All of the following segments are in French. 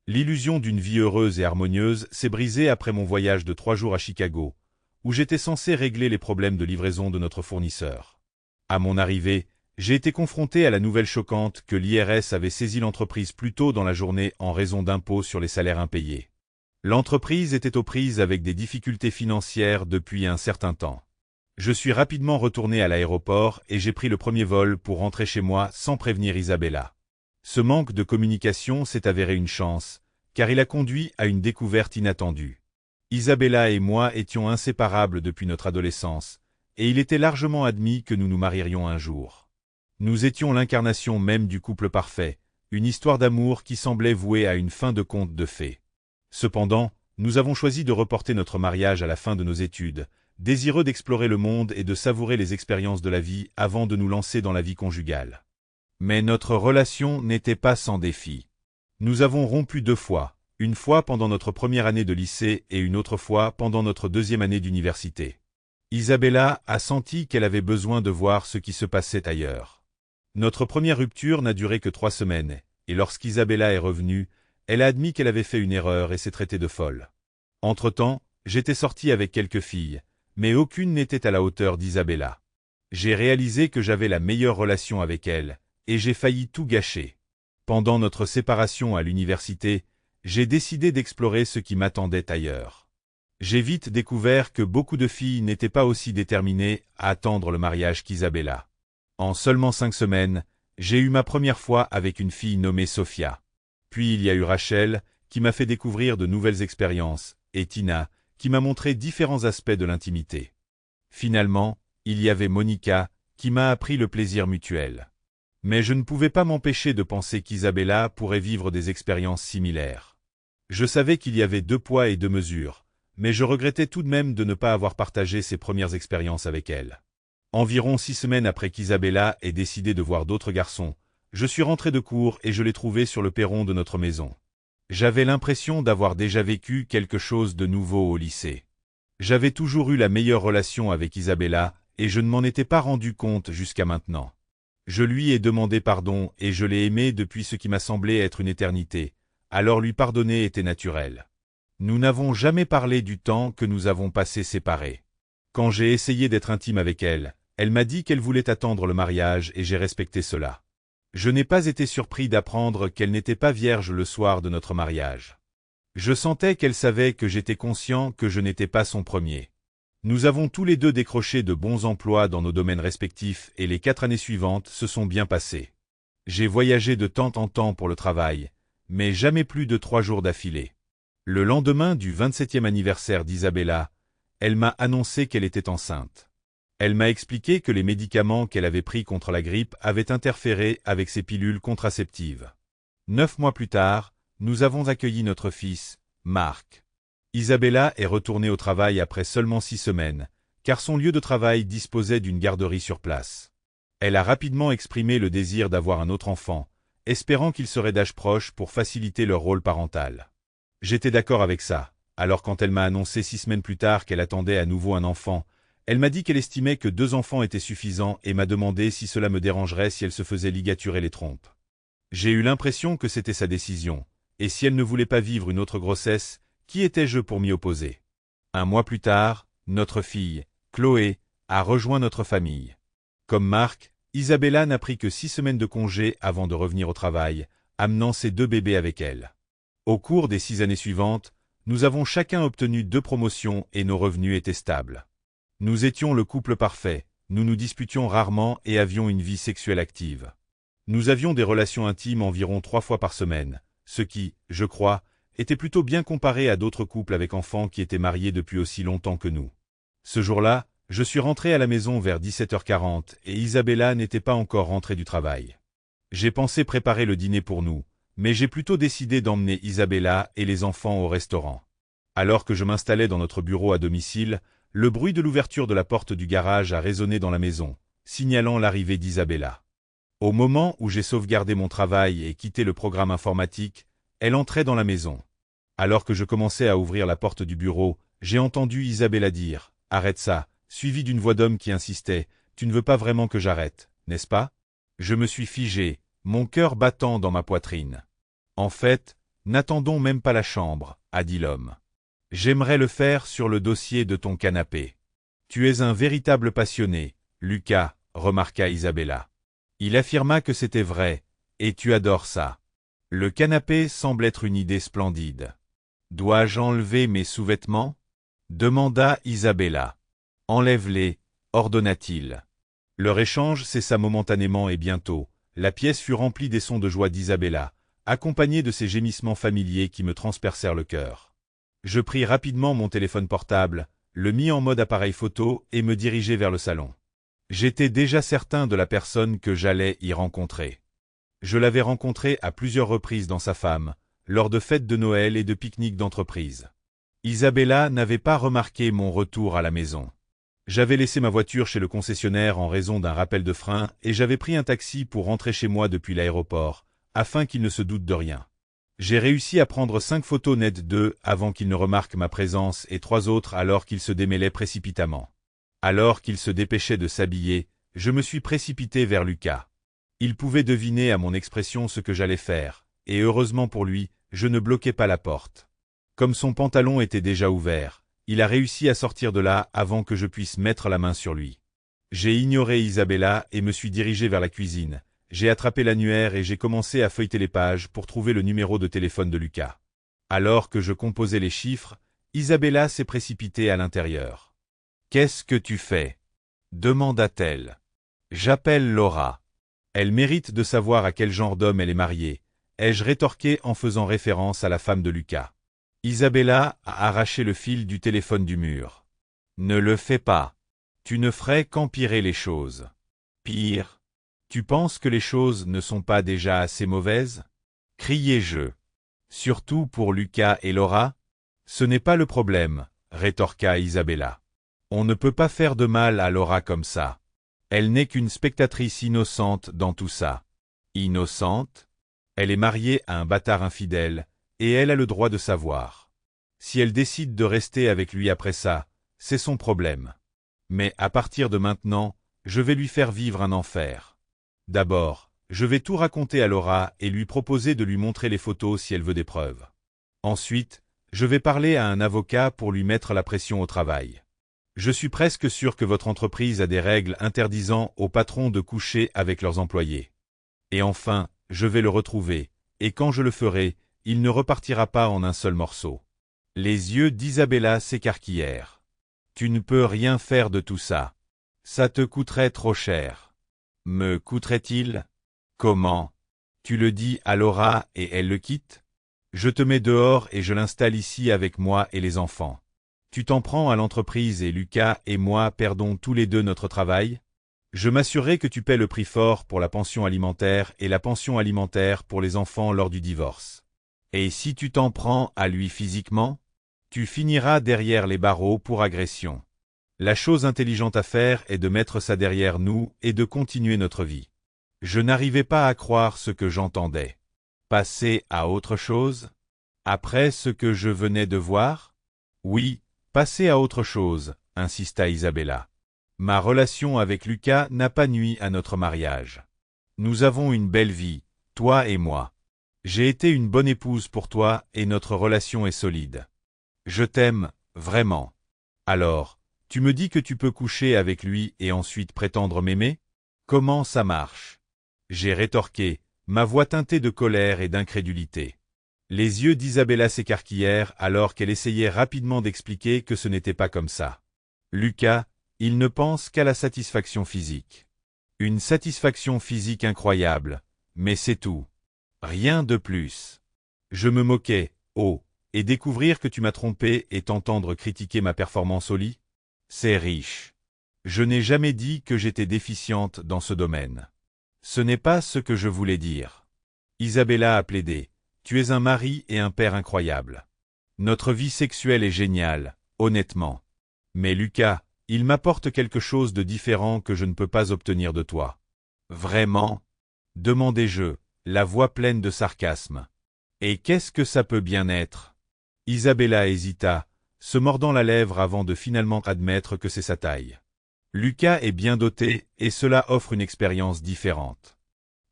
L'illusion d'une vie heureuse et harmonieuse s'est brisée après mon voyage de 3 jours à Chicago, où j'étais censé régler les problèmes de livraison de notre fournisseur. À mon arrivée, j'ai été confronté à la nouvelle choquante que l'IRS avait saisi l'entreprise plus tôt dans la journée en raison d'impôts sur les salaires impayés. L'entreprise était aux prises avec des difficultés financières depuis un certain temps. Je suis rapidement retourné à l'aéroport et j'ai pris le premier vol pour rentrer chez moi sans prévenir Isabella. Ce manque de communication s'est avéré une chance, car il a conduit à une découverte inattendue. Isabella et moi étions inséparables depuis notre adolescence, et il était largement admis que nous nous marierions un jour. Nous étions l'incarnation même du couple parfait, une histoire d'amour qui semblait vouée à une fin de conte de fées. Cependant, nous avons choisi de reporter notre mariage à la fin de nos études, désireux d'explorer le monde et de savourer les expériences de la vie avant de nous lancer dans la vie conjugale. Mais notre relation n'était pas sans défi. Nous avons rompu 2 fois, une fois pendant notre première année de lycée et une autre fois pendant notre 2e année d'université. Isabella a senti qu'elle avait besoin de voir ce qui se passait ailleurs. Notre première rupture n'a duré que 3 semaines, et lorsqu'Isabella est revenue, elle a admis qu'elle avait fait une erreur et s'est traitée de folle. Entre-temps, j'étais sorti avec quelques filles, mais aucune n'était à la hauteur d'Isabella. J'ai réalisé que j'avais la meilleure relation avec elle, et j'ai failli tout gâcher. Pendant notre séparation à l'université, j'ai décidé d'explorer ce qui m'attendait ailleurs. J'ai vite découvert que beaucoup de filles n'étaient pas aussi déterminées à attendre le mariage qu'Isabella. En seulement 5 semaines, j'ai eu ma première fois avec une fille nommée Sophia. Puis il y a eu Rachel, qui m'a fait découvrir de nouvelles expériences, et Tina, qui m'a montré différents aspects de l'intimité. Finalement, il y avait Monica, qui m'a appris le plaisir mutuel. Mais je ne pouvais pas m'empêcher de penser qu'Isabella pourrait vivre des expériences similaires. Je savais qu'il y avait 2 poids et 2 mesures, mais je regrettais tout de même de ne pas avoir partagé ces premières expériences avec elle. Environ 6 semaines après qu'Isabella ait décidé de voir d'autres garçons, je suis rentré de cours et je l'ai trouvée sur le perron de notre maison. J'avais l'impression d'avoir déjà vécu quelque chose de nouveau au lycée. J'avais toujours eu la meilleure relation avec Isabella et je ne m'en étais pas rendu compte jusqu'à maintenant. Je lui ai demandé pardon et je l'ai aimée depuis ce qui m'a semblé être une éternité, alors lui pardonner était naturel. Nous n'avons jamais parlé du temps que nous avons passé séparés. Quand j'ai essayé d'être intime avec elle, elle m'a dit qu'elle voulait attendre le mariage et j'ai respecté cela. Je n'ai pas été surpris d'apprendre qu'elle n'était pas vierge le soir de notre mariage. Je sentais qu'elle savait que j'étais conscient que je n'étais pas son premier. Nous avons tous les deux décroché de bons emplois dans nos domaines respectifs et les 4 années suivantes se sont bien passées. J'ai voyagé de temps en temps pour le travail, mais jamais plus de 3 jours d'affilée. Le lendemain du 27e anniversaire d'Isabella, elle m'a annoncé qu'elle était enceinte. Elle m'a expliqué que les médicaments qu'elle avait pris contre la grippe avaient interféré avec ses pilules contraceptives. 9 mois plus tard, nous avons accueilli notre fils, Marc. Isabella est retournée au travail après seulement 6 semaines, car son lieu de travail disposait d'une garderie sur place. Elle a rapidement exprimé le désir d'avoir un autre enfant, espérant qu'il serait d'âge proche pour faciliter leur rôle parental. J'étais d'accord avec ça, alors quand elle m'a annoncé 6 semaines plus tard qu'elle attendait à nouveau un enfant, elle m'a dit qu'elle estimait que 2 enfants étaient suffisants et m'a demandé si cela me dérangerait si elle se faisait ligaturer les trompes. J'ai eu l'impression que c'était sa décision, et si elle ne voulait pas vivre une autre grossesse, qui étais-je pour m'y opposer? 1 mois plus tard, notre fille, Chloé, a rejoint notre famille. Comme Marc, Isabella n'a pris que 6 semaines de congé avant de revenir au travail, amenant ses 2 bébés avec elle. Au cours des 6 années suivantes, nous avons chacun obtenu 2 promotions et nos revenus étaient stables. Nous étions le couple parfait, nous nous disputions rarement et avions une vie sexuelle active. Nous avions des relations intimes environ 3 fois par semaine, ce qui, je crois, était plutôt bien comparé à d'autres couples avec enfants qui étaient mariés depuis aussi longtemps que nous. Ce jour-là, je suis rentré à la maison vers 17h40 et Isabella n'était pas encore rentrée du travail. J'ai pensé préparer le dîner pour nous, mais j'ai plutôt décidé d'emmener Isabella et les enfants au restaurant. Alors que je m'installais dans notre bureau à domicile, le bruit de l'ouverture de la porte du garage a résonné dans la maison, signalant l'arrivée d'Isabella. Au moment où j'ai sauvegardé mon travail et quitté le programme informatique, elle entrait dans la maison. Alors que je commençais à ouvrir la porte du bureau, j'ai entendu Isabella dire « Arrête ça », suivi d'une voix d'homme qui insistait « Tu ne veux pas vraiment que j'arrête, n'est-ce pas ?» Je me suis figé, mon cœur battant dans ma poitrine. En fait, N'attendons même pas la chambre, a dit l'homme. J'aimerais le faire sur le dossier de ton canapé. Tu es un véritable passionné, Lucas, remarqua Isabella. Il affirma que c'était vrai, et tu adores ça. Le canapé semble être une idée splendide. Dois-je enlever mes sous-vêtements? Demanda Isabella. Enlève-les, ordonna-t-il. Leur échange cessa momentanément et bientôt, la pièce fut remplie des sons de joie d'Isabella, accompagnés de ces gémissements familiers qui me transpercèrent le cœur. Je pris rapidement mon téléphone portable, le mis en mode appareil photo et me dirigeai vers le salon. J'étais déjà certain de la personne que j'allais y rencontrer. Je l'avais rencontrée à plusieurs reprises dans sa femme, lors de fêtes de Noël et de pique-niques d'entreprise. Isabella n'avait pas remarqué mon retour à la maison. J'avais laissé ma voiture chez le concessionnaire en raison d'un rappel de frein et j'avais pris un taxi pour rentrer chez moi depuis l'aéroport, afin qu'il ne se doute de rien. J'ai réussi à prendre 5 photos nettes d'eux avant qu'il ne remarque ma présence et 3 autres alors qu'il se démêlait précipitamment. Alors qu'il se dépêchait de s'habiller, je me suis précipité vers Lucas. Il pouvait deviner à mon expression ce que j'allais faire, et heureusement pour lui, je ne bloquais pas la porte. Comme son pantalon était déjà ouvert, il a réussi à sortir de là avant que je puisse mettre la main sur lui. J'ai ignoré Isabella et me suis dirigé vers la cuisine. J'ai attrapé l'annuaire et j'ai commencé à feuilleter les pages pour trouver le numéro de téléphone de Lucas. Alors que je composais les chiffres, Isabella s'est précipitée à l'intérieur. « Qu'est-ce que tu fais » demanda-t-elle. « J'appelle Laura. Elle mérite de savoir à quel genre d'homme elle est mariée, ai-je rétorqué en faisant référence à la femme de Lucas. Isabella a arraché le fil du téléphone du mur. « Ne le fais pas. Tu ne ferais qu'empirer les choses. Pire. Tu penses que les choses ne sont pas déjà assez mauvaises » criai-je. « Surtout pour Lucas et Laura ?» Ce n'est pas le problème, rétorqua Isabella. On ne peut pas faire de mal à Laura comme ça. Elle n'est qu'une spectatrice innocente dans tout ça. Innocente? Elle est mariée à un bâtard infidèle, et elle a le droit de savoir. Si elle décide de rester avec lui après ça, c'est son problème. Mais à partir de maintenant, je vais lui faire vivre un enfer. D'abord, je vais tout raconter à Laura et lui proposer de lui montrer les photos si elle veut des preuves. Ensuite, je vais parler à un avocat pour lui mettre la pression au travail. Je suis presque sûr que votre entreprise a des règles interdisant aux patrons de coucher avec leurs employés. Et enfin, je vais le retrouver, et quand je le ferai, il ne repartira pas en un seul morceau. Les yeux d'Isabella s'écarquillèrent. Tu ne peux rien faire de tout ça. Ça te coûterait trop cher. Me coûterait-il? Comment? Tu le dis à Laura et elle le quitte? Je te mets dehors et je l'installe ici avec moi et les enfants. Tu t'en prends à l'entreprise et Lucas et moi perdons tous les deux notre travail? Je m'assurerai que tu paies le prix fort pour la pension alimentaire et la pension alimentaire pour les enfants lors du divorce. Et si tu t'en prends à lui physiquement? Tu finiras derrière les barreaux pour agression. La chose intelligente à faire est de mettre ça derrière nous et de continuer notre vie. Je n'arrivais pas à croire ce que j'entendais. Passer à autre chose? Après ce que je venais de voir? Oui, passer à autre chose, insista Isabella. Ma relation avec Lucas n'a pas nui à notre mariage. Nous avons une belle vie, toi et moi. J'ai été une bonne épouse pour toi et notre relation est solide. Je t'aime, vraiment. Alors, tu me dis que tu peux coucher avec lui et ensuite prétendre m'aimer? Comment ça marche? J'ai rétorqué, ma voix teintée de colère et d'incrédulité. Les yeux d'Isabella s'écarquillèrent alors qu'elle essayait rapidement d'expliquer que ce n'était pas comme ça. Lucas, il ne pense qu'à la satisfaction physique. Une satisfaction physique incroyable, mais c'est tout. Rien de plus. Je me moquais, oh, et découvrir que tu m'as trompé et t'entendre critiquer ma performance au lit? C'est riche. Je n'ai jamais dit que j'étais déficiente dans ce domaine. Ce n'est pas ce que je voulais dire. Isabella a plaidé. Tu es un mari et un père incroyable. Notre vie sexuelle est géniale, honnêtement. Mais Lucas, il m'apporte quelque chose de différent que je ne peux pas obtenir de toi. Vraiment? Demandai-je, la voix pleine de sarcasme. Et qu'est-ce que ça peut bien être? Isabella hésita, se mordant la lèvre avant de finalement admettre que c'est sa taille. Lucas est bien doté et cela offre une expérience différente.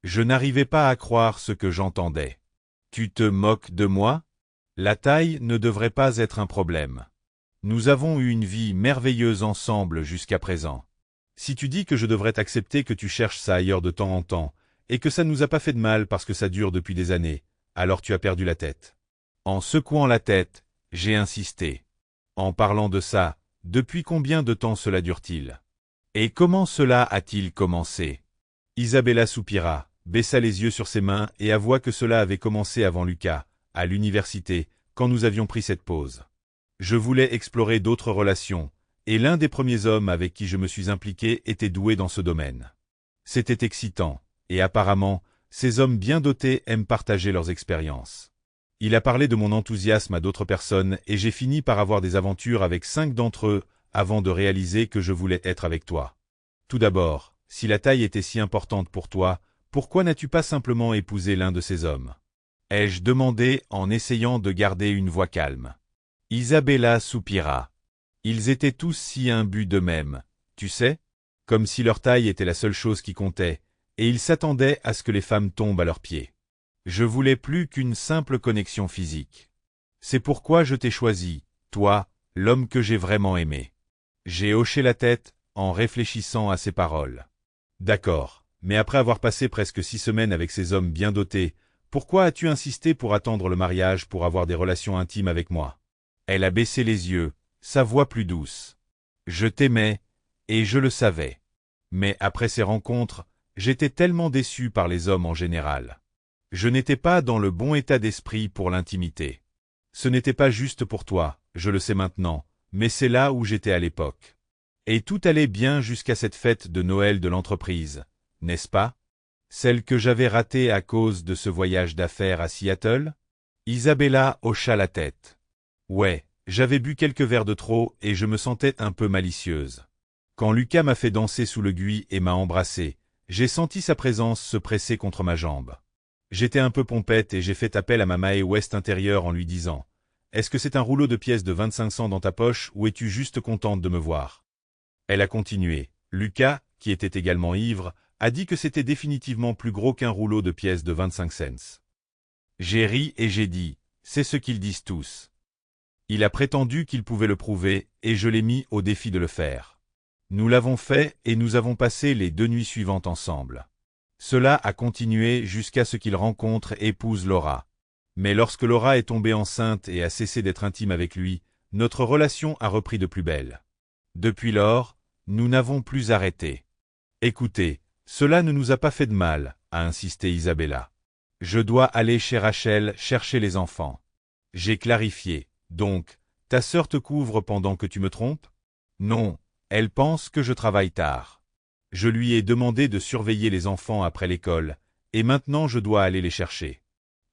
Je n'arrivais pas à croire ce que j'entendais. Tu te moques de moi? La taille ne devrait pas être un problème. Nous avons eu une vie merveilleuse ensemble jusqu'à présent. Si tu dis que je devrais t'accepter que tu cherches ça ailleurs de temps en temps, et que ça ne nous a pas fait de mal parce que ça dure depuis des années, alors tu as perdu la tête. En secouant la tête, j'ai insisté. En parlant de ça, depuis combien de temps cela dure-t-il? Et comment cela a-t-il commencé? Isabella soupira, baissa les yeux sur ses mains et avoua que cela avait commencé avant Lucas, à l'université, quand nous avions pris cette pause. Je voulais explorer d'autres relations, et l'un des premiers hommes avec qui je me suis impliqué était doué dans ce domaine. C'était excitant, et apparemment, ces hommes bien dotés aiment partager leurs expériences. Il a parlé de mon enthousiasme à d'autres personnes et j'ai fini par avoir des aventures avec 5 d'entre eux avant de réaliser que je voulais être avec toi. Tout d'abord, si la taille était si importante pour toi, pourquoi n'as-tu pas simplement épousé l'un de ces hommes? Ai-je demandé en essayant de garder une voix calme. Isabella soupira. Ils étaient tous si imbus d'eux-mêmes, tu sais, comme si leur taille était la seule chose qui comptait, et ils s'attendaient à ce que les femmes tombent à leurs pieds. Je voulais plus qu'une simple connexion physique. C'est pourquoi je t'ai choisi, toi, l'homme que j'ai vraiment aimé. J'ai hoché la tête, en réfléchissant à ces paroles. D'accord, mais après avoir passé presque 6 semaines avec ces hommes bien dotés, pourquoi as-tu insisté pour attendre le mariage pour avoir des relations intimes avec moi? Elle a baissé les yeux, sa voix plus douce. Je t'aimais, et je le savais. Mais après ces rencontres, j'étais tellement déçu par les hommes en général. Je n'étais pas dans le bon état d'esprit pour l'intimité. Ce n'était pas juste pour toi, je le sais maintenant, mais c'est là où j'étais à l'époque. Et tout allait bien jusqu'à cette fête de Noël de l'entreprise, n'est-ce pas? Celle que j'avais ratée à cause de ce voyage d'affaires à Seattle? Isabella hocha la tête. Ouais, j'avais bu quelques verres de trop et je me sentais un peu malicieuse. Quand Lucas m'a fait danser sous le gui et m'a embrassé, j'ai senti sa présence se presser contre ma jambe. J'étais un peu pompette et j'ai fait appel à ma Mae West intérieure en lui disant « Est-ce que c'est un rouleau de pièces de 25 cents dans ta poche ou es-tu juste contente de me voir ?» Elle a continué. Lucas, qui était également ivre, a dit que c'était définitivement plus gros qu'un rouleau de pièces de 25 cents. J'ai ri et j'ai dit « C'est ce qu'ils disent tous. » Il a prétendu qu'il pouvait le prouver et je l'ai mis au défi de le faire. Nous l'avons fait et nous avons passé les 2 nuits suivantes ensemble. Cela a continué jusqu'à ce qu'il rencontre et épouse Laura. Mais lorsque Laura est tombée enceinte et a cessé d'être intime avec lui, notre relation a repris de plus belle. Depuis lors, nous n'avons plus arrêté. Écoutez, cela ne nous a pas fait de mal, a insisté Isabella. Je dois aller chez Rachel chercher les enfants. J'ai clarifié. Donc, ta sœur te couvre pendant que tu me trompes? Non, elle pense que je travaille tard. Je lui ai demandé de surveiller les enfants après l'école, et maintenant je dois aller les chercher.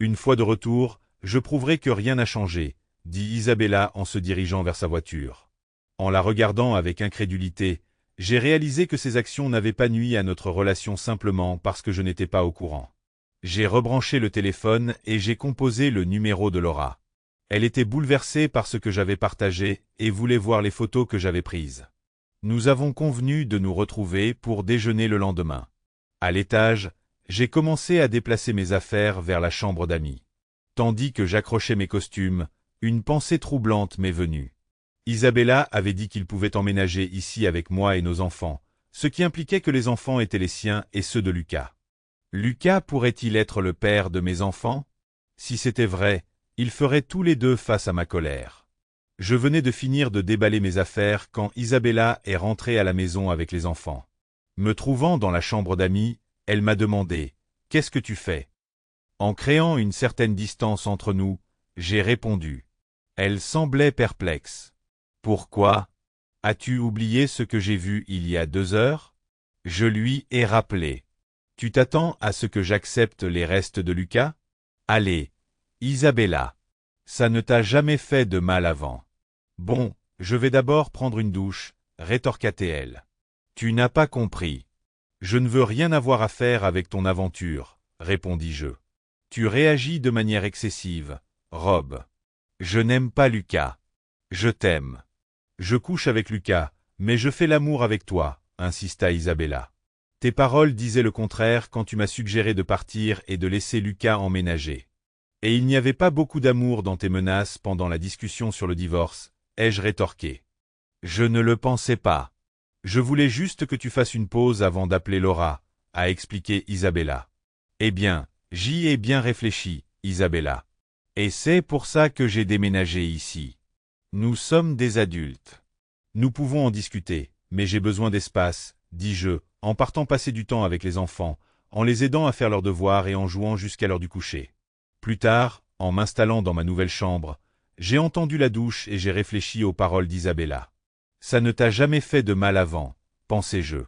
Une fois de retour, je prouverai que rien n'a changé, dit Isabella en se dirigeant vers sa voiture. En la regardant avec incrédulité, j'ai réalisé que ces actions n'avaient pas nui à notre relation simplement parce que je n'étais pas au courant. J'ai rebranché le téléphone et j'ai composé le numéro de Laura. Elle était bouleversée par ce que j'avais partagé et voulait voir les photos que j'avais prises. Nous avons convenu de nous retrouver pour déjeuner le lendemain. À l'étage, j'ai commencé à déplacer mes affaires vers la chambre d'amis. Tandis que j'accrochais mes costumes, une pensée troublante m'est venue. Isabella avait dit qu'il pouvait emménager ici avec moi et nos enfants, ce qui impliquait que les enfants étaient les siens et ceux de Lucas. Lucas pourrait-il être le père de mes enfants? Si c'était vrai, ils feraient tous les deux face à ma colère. Je venais de finir de déballer mes affaires quand Isabella est rentrée à la maison avec les enfants. Me trouvant dans la chambre d'amis, elle m'a demandé « Qu'est-ce que tu fais ?» En créant une certaine distance entre nous, j'ai répondu. Elle semblait perplexe. « Pourquoi? As-tu oublié ce que j'ai vu il y a 2 heures ?» Je lui ai rappelé. « Tu t'attends à ce que j'accepte les restes de Lucas? Allez, Isabella, ça ne t'a jamais fait de mal avant. » Bon, je vais d'abord prendre une douche, rétorqua-t-elle. Tu n'as pas compris. Je ne veux rien avoir à faire avec ton aventure, répondis-je. Tu réagis de manière excessive, Rob. Je n'aime pas Lucas. Je t'aime. Je couche avec Lucas, mais je fais l'amour avec toi, insista Isabella. Tes paroles disaient le contraire quand tu m'as suggéré de partir et de laisser Lucas emménager. Et il n'y avait pas beaucoup d'amour dans tes menaces pendant la discussion sur le divorce, ai-je rétorqué. Je ne le pensais pas. Je voulais juste que tu fasses une pause avant d'appeler Laura, a expliqué Isabella. Eh bien, j'y ai bien réfléchi, Isabella. Et c'est pour ça que j'ai déménagé ici. Nous sommes des adultes. Nous pouvons en discuter, mais j'ai besoin d'espace, dis-je, en partant passer du temps avec les enfants, en les aidant à faire leurs devoirs et en jouant jusqu'à l'heure du coucher. Plus tard, en m'installant dans ma nouvelle chambre, j'ai entendu la douche et j'ai réfléchi aux paroles d'Isabella. Ça ne t'a jamais fait de mal avant, pensai-je.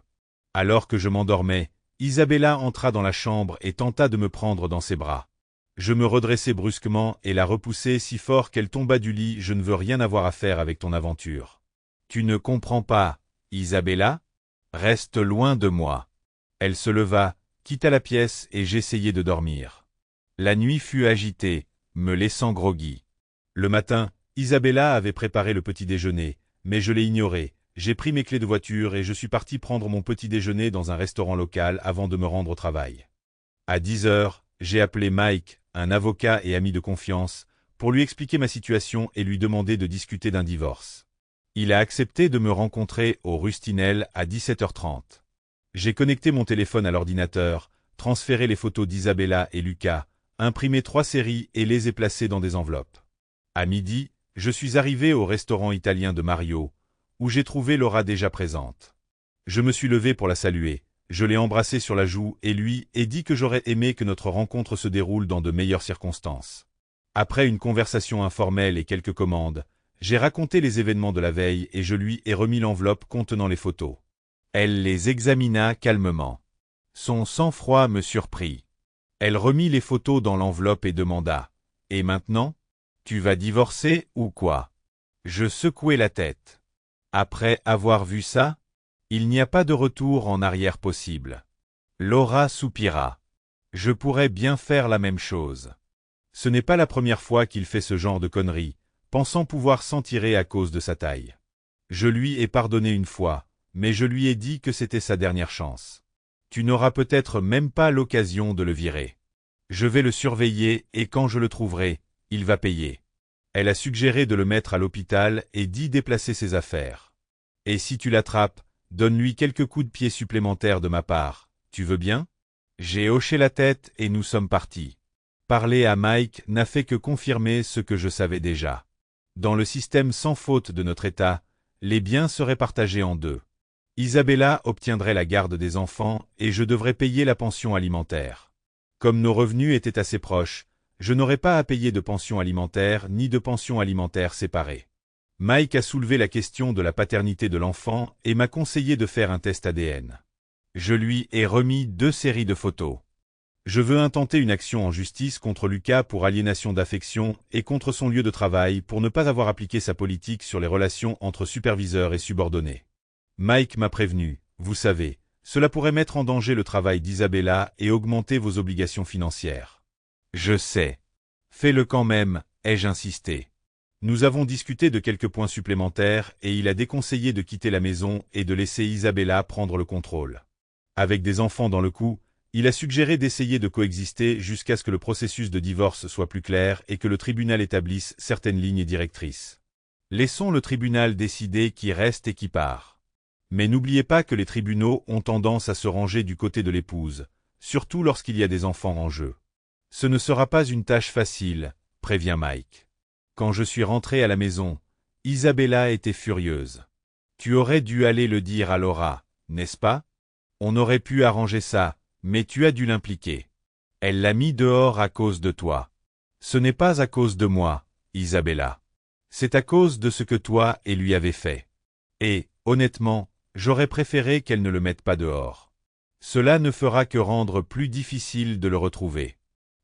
Alors que je m'endormais, Isabella entra dans la chambre et tenta de me prendre dans ses bras. Je me redressai brusquement et la repoussai si fort qu'elle tomba du lit. Je ne veux rien avoir à faire avec ton aventure. Tu ne comprends pas, Isabella? Reste loin de moi. Elle se leva, quitta la pièce et j'essayai de dormir. La nuit fut agitée, me laissant groggy. Le matin, Isabella avait préparé le petit déjeuner, mais je l'ai ignoré. J'ai pris mes clés de voiture et je suis parti prendre mon petit déjeuner dans un restaurant local avant de me rendre au travail. À 10 heures, j'ai appelé Mike, un avocat et ami de confiance, pour lui expliquer ma situation et lui demander de discuter d'un divorce. Il a accepté de me rencontrer au Rustinel à 17h30. J'ai connecté mon téléphone à l'ordinateur, transféré les photos d'Isabella et Lucas, imprimé 3 séries et les ai placées dans des enveloppes. À midi, je suis arrivé au restaurant italien de Mario, où j'ai trouvé Laura déjà présente. Je me suis levé pour la saluer, je l'ai embrassée sur la joue et lui ai dit que j'aurais aimé que notre rencontre se déroule dans de meilleures circonstances. Après une conversation informelle et quelques commandes, j'ai raconté les événements de la veille et je lui ai remis l'enveloppe contenant les photos. Elle les examina calmement. Son sang-froid me surprit. Elle remit les photos dans l'enveloppe et demanda « Et maintenant? Tu vas divorcer ou quoi ?» Je secouai la tête. Après avoir vu ça, il n'y a pas de retour en arrière possible. Laura soupira. Je pourrais bien faire la même chose. Ce n'est pas la première fois qu'il fait ce genre de conneries, pensant pouvoir s'en tirer à cause de sa taille. Je lui ai pardonné une fois, mais je lui ai dit que c'était sa dernière chance. Tu n'auras peut-être même pas l'occasion de le virer. Je vais le surveiller et quand je le trouverai, il va payer. Elle a suggéré de le mettre à l'hôpital et d'y déplacer ses affaires. Et si tu l'attrapes, donne-lui quelques coups de pied supplémentaires de ma part, tu veux bien? J'ai hoché la tête et nous sommes partis. Parler à Mike n'a fait que confirmer ce que je savais déjà. Dans le système sans faute de notre État, les biens seraient partagés en deux. Isabella obtiendrait la garde des enfants et je devrais payer la pension alimentaire. Comme nos revenus étaient assez proches, je n'aurais pas à payer de pension alimentaire ni de pension alimentaire séparée. Mike a soulevé la question de la paternité de l'enfant et m'a conseillé de faire un test ADN. Je lui ai remis 2 séries de photos. Je veux intenter une action en justice contre Lucas pour aliénation d'affection et contre son lieu de travail pour ne pas avoir appliqué sa politique sur les relations entre superviseurs et subordonnés. Mike m'a prévenu, vous savez, cela pourrait mettre en danger le travail d'Isabella et augmenter vos obligations financières. Je sais. Fais-le quand même, ai-je insisté. Nous avons discuté de quelques points supplémentaires et il a déconseillé de quitter la maison et de laisser Isabella prendre le contrôle. Avec des enfants dans le coup, il a suggéré d'essayer de coexister jusqu'à ce que le processus de divorce soit plus clair et que le tribunal établisse certaines lignes directrices. Laissons le tribunal décider qui reste et qui part. Mais n'oubliez pas que les tribunaux ont tendance à se ranger du côté de l'épouse, surtout lorsqu'il y a des enfants en jeu. Ce ne sera pas une tâche facile, prévient Mike. Quand je suis rentré à la maison, Isabella était furieuse. Tu aurais dû aller le dire à Laura, n'est-ce pas? On aurait pu arranger ça, mais tu as dû l'impliquer. Elle l'a mis dehors à cause de toi. Ce n'est pas à cause de moi, Isabella. C'est à cause de ce que toi et lui avez fait. Et, honnêtement, j'aurais préféré qu'elle ne le mette pas dehors. Cela ne fera que rendre plus difficile de le retrouver.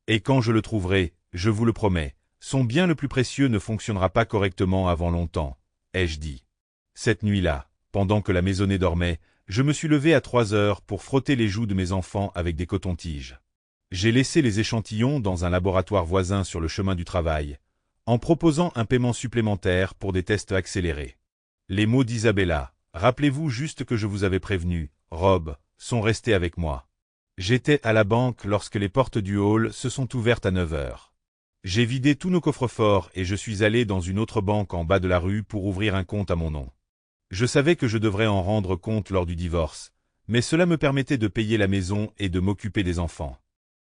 Et quand je le trouverai, je vous le promets, son bien le plus précieux ne fonctionnera pas correctement avant longtemps, ai-je dit. Cette nuit-là, pendant que la maisonnée dormait, je me suis levé à 3 heures pour frotter les joues de mes enfants avec des cotons-tiges. J'ai laissé les échantillons dans un laboratoire voisin sur le chemin du travail, en proposant un paiement supplémentaire pour des tests accélérés. Les mots d'Isabella, rappelez-vous juste que je vous avais prévenu, Rob, sont restés avec moi. J'étais à la banque lorsque les portes du hall se sont ouvertes à 9 heures. J'ai vidé tous nos coffres-forts et je suis allé dans une autre banque en bas de la rue pour ouvrir un compte à mon nom. Je savais que je devrais en rendre compte lors du divorce, mais cela me permettait de payer la maison et de m'occuper des enfants.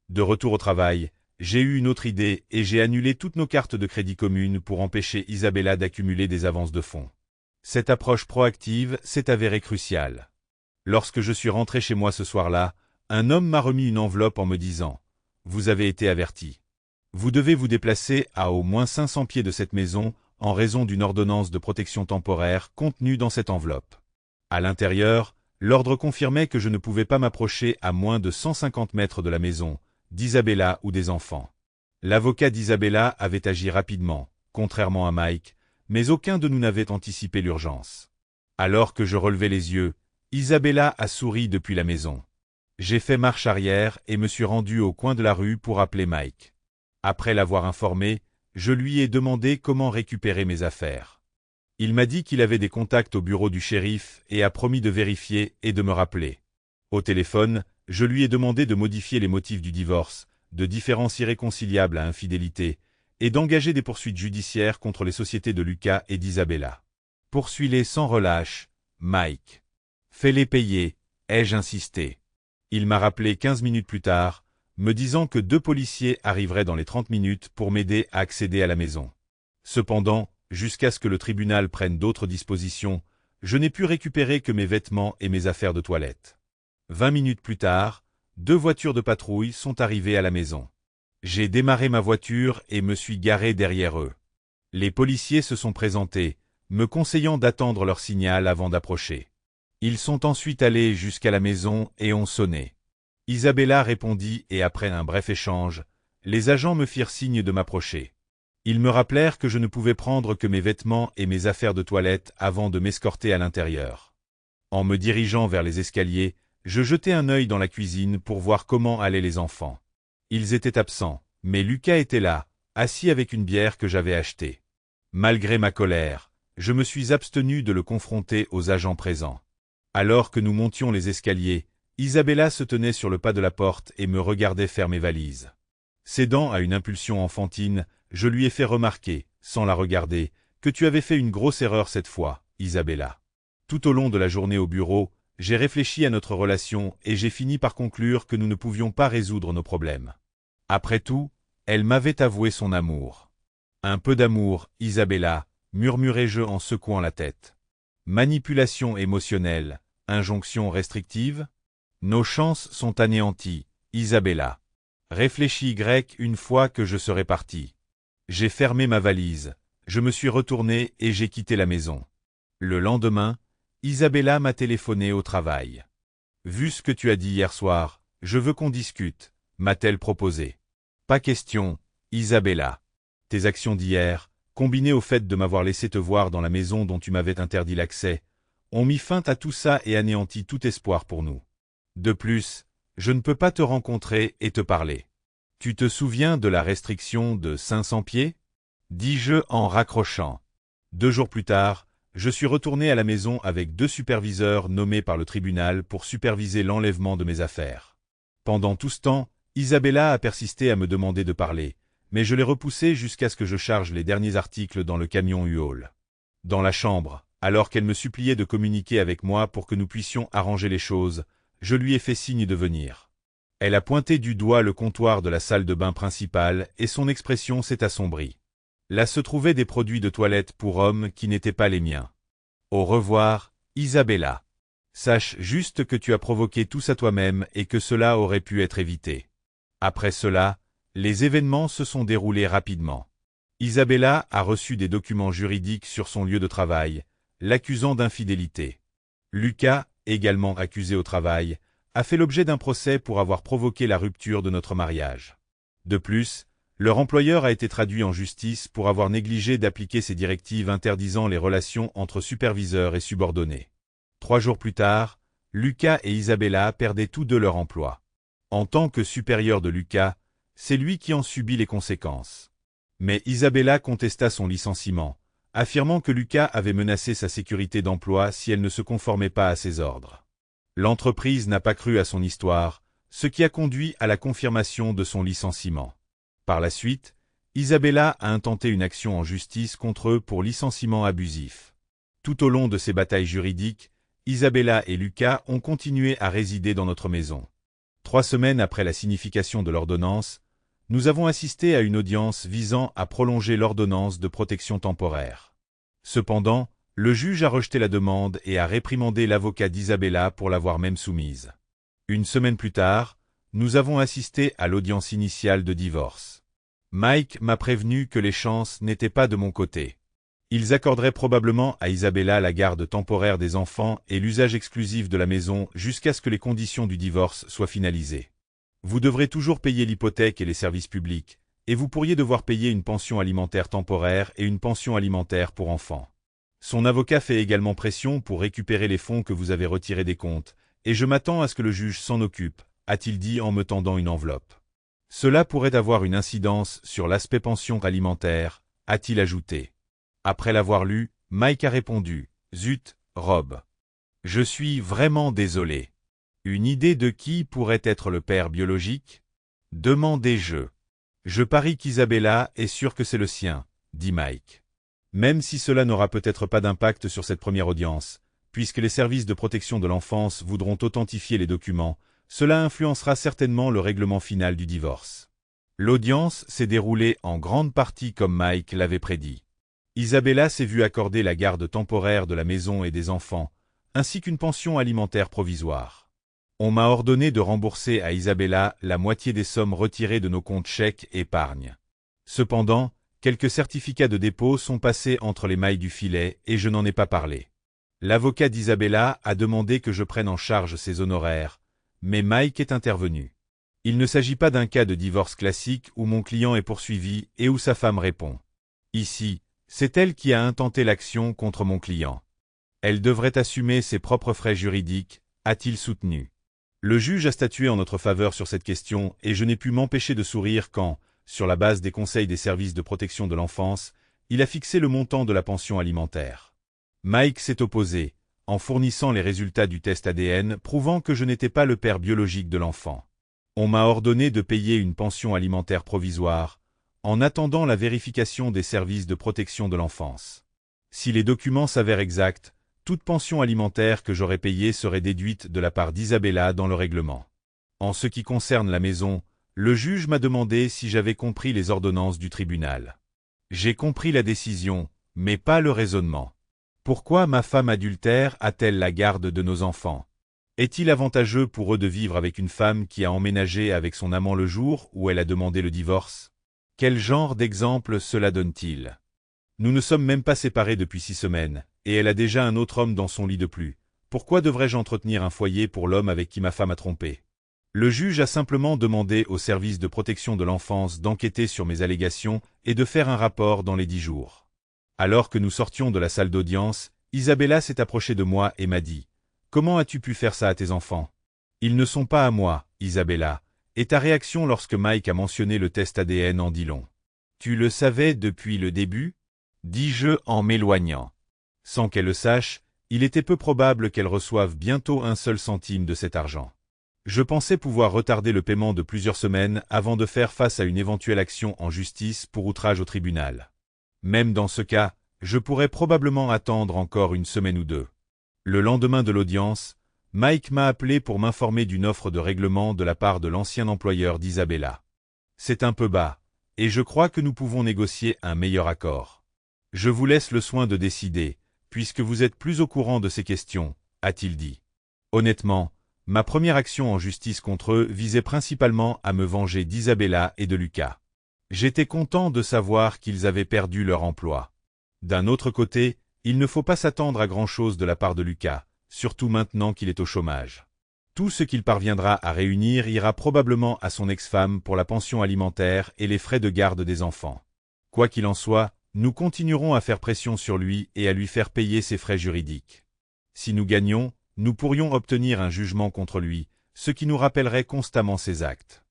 De retour au travail, j'ai eu une autre idée et j'ai annulé toutes nos cartes de crédit communes pour empêcher Isabella d'accumuler des avances de fonds. Cette approche proactive s'est avérée cruciale. Lorsque je suis rentré chez moi ce soir-là, un homme m'a remis une enveloppe en me disant « Vous avez été averti. Vous devez vous déplacer à au moins 500 pieds de cette maison en raison d'une ordonnance de protection temporaire contenue dans cette enveloppe. » À l'intérieur, l'ordre confirmait que je ne pouvais pas m'approcher à moins de 150 mètres de la maison, d'Isabella ou des enfants. L'avocat d'Isabella avait agi rapidement, contrairement à Mike, mais aucun de nous n'avait anticipé l'urgence. Alors que je relevais les yeux, Isabella a souri depuis la maison. J'ai fait marche arrière et me suis rendu au coin de la rue pour appeler Mike. Après l'avoir informé, je lui ai demandé comment récupérer mes affaires. Il m'a dit qu'il avait des contacts au bureau du shérif et a promis de vérifier et de me rappeler. Au téléphone, je lui ai demandé de modifier les motifs du divorce, de différence irréconciliable à infidélité, et d'engager des poursuites judiciaires contre les sociétés de Lucas et d'Isabella. Poursuis-les sans relâche, Mike. Fais-les payer, ai-je insisté. Il m'a rappelé 15 minutes plus tard, me disant que 2 policiers arriveraient dans les 30 minutes pour m'aider à accéder à la maison. Cependant, jusqu'à ce que le tribunal prenne d'autres dispositions, je n'ai pu récupérer que mes vêtements et mes affaires de toilette. 20 minutes plus tard, 2 voitures de patrouille sont arrivées à la maison. J'ai démarré ma voiture et me suis garé derrière eux. Les policiers se sont présentés, me conseillant d'attendre leur signal avant d'approcher. Ils sont ensuite allés jusqu'à la maison et ont sonné. Isabella répondit et après un bref échange, les agents me firent signe de m'approcher. Ils me rappelèrent que je ne pouvais prendre que mes vêtements et mes affaires de toilette avant de m'escorter à l'intérieur. En me dirigeant vers les escaliers, je jetai un œil dans la cuisine pour voir comment allaient les enfants. Ils étaient absents, mais Lucas était là, assis avec une bière que j'avais achetée. Malgré ma colère, je me suis abstenu de le confronter aux agents présents. Alors que nous montions les escaliers, Isabella se tenait sur le pas de la porte et me regardait faire mes valises. Cédant à une impulsion enfantine, je lui ai fait remarquer, sans la regarder, que tu avais fait une grosse erreur cette fois, Isabella. Tout au long de la journée au bureau, j'ai réfléchi à notre relation et j'ai fini par conclure que nous ne pouvions pas résoudre nos problèmes. Après tout, elle m'avait avoué son amour. Un peu d'amour, Isabella, murmurai-je en secouant la tête. Manipulation émotionnelle, injonction restrictive? Nos chances sont anéanties, Isabella. Réfléchis grec une fois que je serai parti. J'ai fermé ma valise, je me suis retourné et j'ai quitté la maison. Le lendemain, Isabella m'a téléphoné au travail. Vu ce que tu as dit hier soir, je veux qu'on discute, m'a-t-elle proposé. Pas question, Isabella. Tes actions d'hier, combinées au fait de m'avoir laissé te voir dans la maison dont tu m'avais interdit l'accès, ont mis fin à tout ça et anéanti tout espoir pour nous. De plus, je ne peux pas te rencontrer et te parler. Tu te souviens de la restriction de 500 pieds? Dis-je en raccrochant. 2 jours plus tard, je suis retourné à la maison avec 2 superviseurs nommés par le tribunal pour superviser l'enlèvement de mes affaires. Pendant tout ce temps, Isabella a persisté à me demander de parler, mais je l'ai repoussé jusqu'à ce que je charge les derniers articles dans le camion U-Haul. Dans la chambre, alors qu'elle me suppliait de communiquer avec moi pour que nous puissions arranger les choses, je lui ai fait signe de venir. Elle a pointé du doigt le comptoir de la salle de bain principale et son expression s'est assombrie. Là se trouvaient des produits de toilette pour hommes qui n'étaient pas les miens. Au revoir, Isabella. Sache juste que tu as provoqué tout ça toi-même et que cela aurait pu être évité. Après cela, les événements se sont déroulés rapidement. Isabella a reçu des documents juridiques sur son lieu de travail, l'accusant d'infidélité. Lucas, également accusé au travail, a fait l'objet d'un procès pour avoir provoqué la rupture de notre mariage. De plus, leur employeur a été traduit en justice pour avoir négligé d'appliquer ses directives interdisant les relations entre superviseurs et subordonnés. 3 jours plus tard, Lucas et Isabella perdaient tous 2 leur emploi. En tant que supérieur de Lucas, c'est lui qui en subit les conséquences. Mais Isabella contesta son licenciement, affirmant que Lucas avait menacé sa sécurité d'emploi si elle ne se conformait pas à ses ordres. L'entreprise n'a pas cru à son histoire, ce qui a conduit à la confirmation de son licenciement. Par la suite, Isabella a intenté une action en justice contre eux pour licenciement abusif. Tout au long de ces batailles juridiques, Isabella et Lucas ont continué à résider dans notre maison. 3 semaines après la signification de l'ordonnance, nous avons assisté à une audience visant à prolonger l'ordonnance de protection temporaire. Cependant, le juge a rejeté la demande et a réprimandé l'avocat d'Isabella pour l'avoir même soumise. Une semaine plus tard, nous avons assisté à l'audience initiale de divorce. Mike m'a prévenu que les chances n'étaient pas de mon côté. Ils accorderaient probablement à Isabella la garde temporaire des enfants et l'usage exclusif de la maison jusqu'à ce que les conditions du divorce soient finalisées. Vous devrez toujours payer l'hypothèque et les services publics, et vous pourriez devoir payer une pension alimentaire temporaire et une pension alimentaire pour enfants. Son avocat fait également pression pour récupérer les fonds que vous avez retirés des comptes, et je m'attends à ce que le juge s'en occupe, a-t-il dit en me tendant une enveloppe. Cela pourrait avoir une incidence sur l'aspect pension alimentaire, a-t-il ajouté. Après l'avoir lu, Mike a répondu, « Zut, Rob. Je suis vraiment désolé. Une idée de qui pourrait être le père biologique? Demandez-je. Je parie qu'Isabella est sûre que c'est le sien, dit Mike. Même si cela n'aura peut-être pas d'impact sur cette première audience, puisque les services de protection de l'enfance voudront authentifier les documents, cela influencera certainement le règlement final du divorce. L'audience s'est déroulée en grande partie comme Mike l'avait prédit. Isabella s'est vue accorder la garde temporaire de la maison et des enfants, ainsi qu'une pension alimentaire provisoire. On m'a ordonné de rembourser à Isabella la moitié des sommes retirées de nos comptes chèques épargne. Cependant, quelques certificats de dépôt sont passés entre les mailles du filet et je n'en ai pas parlé. L'avocat d'Isabella a demandé que je prenne en charge ses honoraires, mais Mike est intervenu. Il ne s'agit pas d'un cas de divorce classique où mon client est poursuivi et où sa femme répond. Ici, c'est elle qui a intenté l'action contre mon client. Elle devrait assumer ses propres frais juridiques, a-t-il soutenu. Le juge a statué en notre faveur sur cette question et je n'ai pu m'empêcher de sourire quand, sur la base des conseils des services de protection de l'enfance, il a fixé le montant de la pension alimentaire. Mike s'est opposé, en fournissant les résultats du test ADN prouvant que je n'étais pas le père biologique de l'enfant. On m'a ordonné de payer une pension alimentaire provisoire, en attendant la vérification des services de protection de l'enfance. Si les documents s'avèrent exacts, toute pension alimentaire que j'aurais payée serait déduite de la part d'Isabella dans le règlement. En ce qui concerne la maison, le juge m'a demandé si j'avais compris les ordonnances du tribunal. J'ai compris la décision, mais pas le raisonnement. Pourquoi ma femme adultère a-t-elle la garde de nos enfants? Est-il avantageux pour eux de vivre avec une femme qui a emménagé avec son amant le jour où elle a demandé le divorce? Quel genre d'exemple cela donne-t-il? Nous ne sommes même pas séparés depuis 6 semaines, et elle a déjà un autre homme dans son lit de plus. Pourquoi devrais-je entretenir un foyer pour l'homme avec qui ma femme a trompé? Le juge a simplement demandé au service de protection de l'enfance d'enquêter sur mes allégations et de faire un rapport dans les 10 jours. Alors que nous sortions de la salle d'audience, Isabella s'est approchée de moi et m'a dit « Comment as-tu pu faire ça à tes enfants? Ils ne sont pas à moi, Isabella, et ta réaction lorsque Mike a mentionné le test ADN en dit long. Tu le savais depuis le début ?» dis-je en m'éloignant. Sans qu'elle le sache, il était peu probable qu'elle reçoive bientôt un seul centime de cet argent. Je pensais pouvoir retarder le paiement de plusieurs semaines avant de faire face à une éventuelle action en justice pour outrage au tribunal. Même dans ce cas, je pourrais probablement attendre encore une semaine ou 2. Le lendemain de l'audience, Mike m'a appelé pour m'informer d'une offre de règlement de la part de l'ancien employeur d'Isabella. C'est un peu bas, et je crois que nous pouvons négocier un meilleur accord. Je vous laisse le soin de décider, puisque vous êtes plus au courant de ces questions, a-t-il dit. Honnêtement, ma première action en justice contre eux visait principalement à me venger d'Isabella et de Lucas. J'étais content de savoir qu'ils avaient perdu leur emploi. D'un autre côté, il ne faut pas s'attendre à grand-chose de la part de Lucas, surtout maintenant qu'il est au chômage. Tout ce qu'il parviendra à réunir ira probablement à son ex-femme pour la pension alimentaire et les frais de garde des enfants. Quoi qu'il en soit, nous continuerons à faire pression sur lui et à lui faire payer ses frais juridiques. Si nous gagnons, nous pourrions obtenir un jugement contre lui, ce qui nous rappellerait constamment ses actes.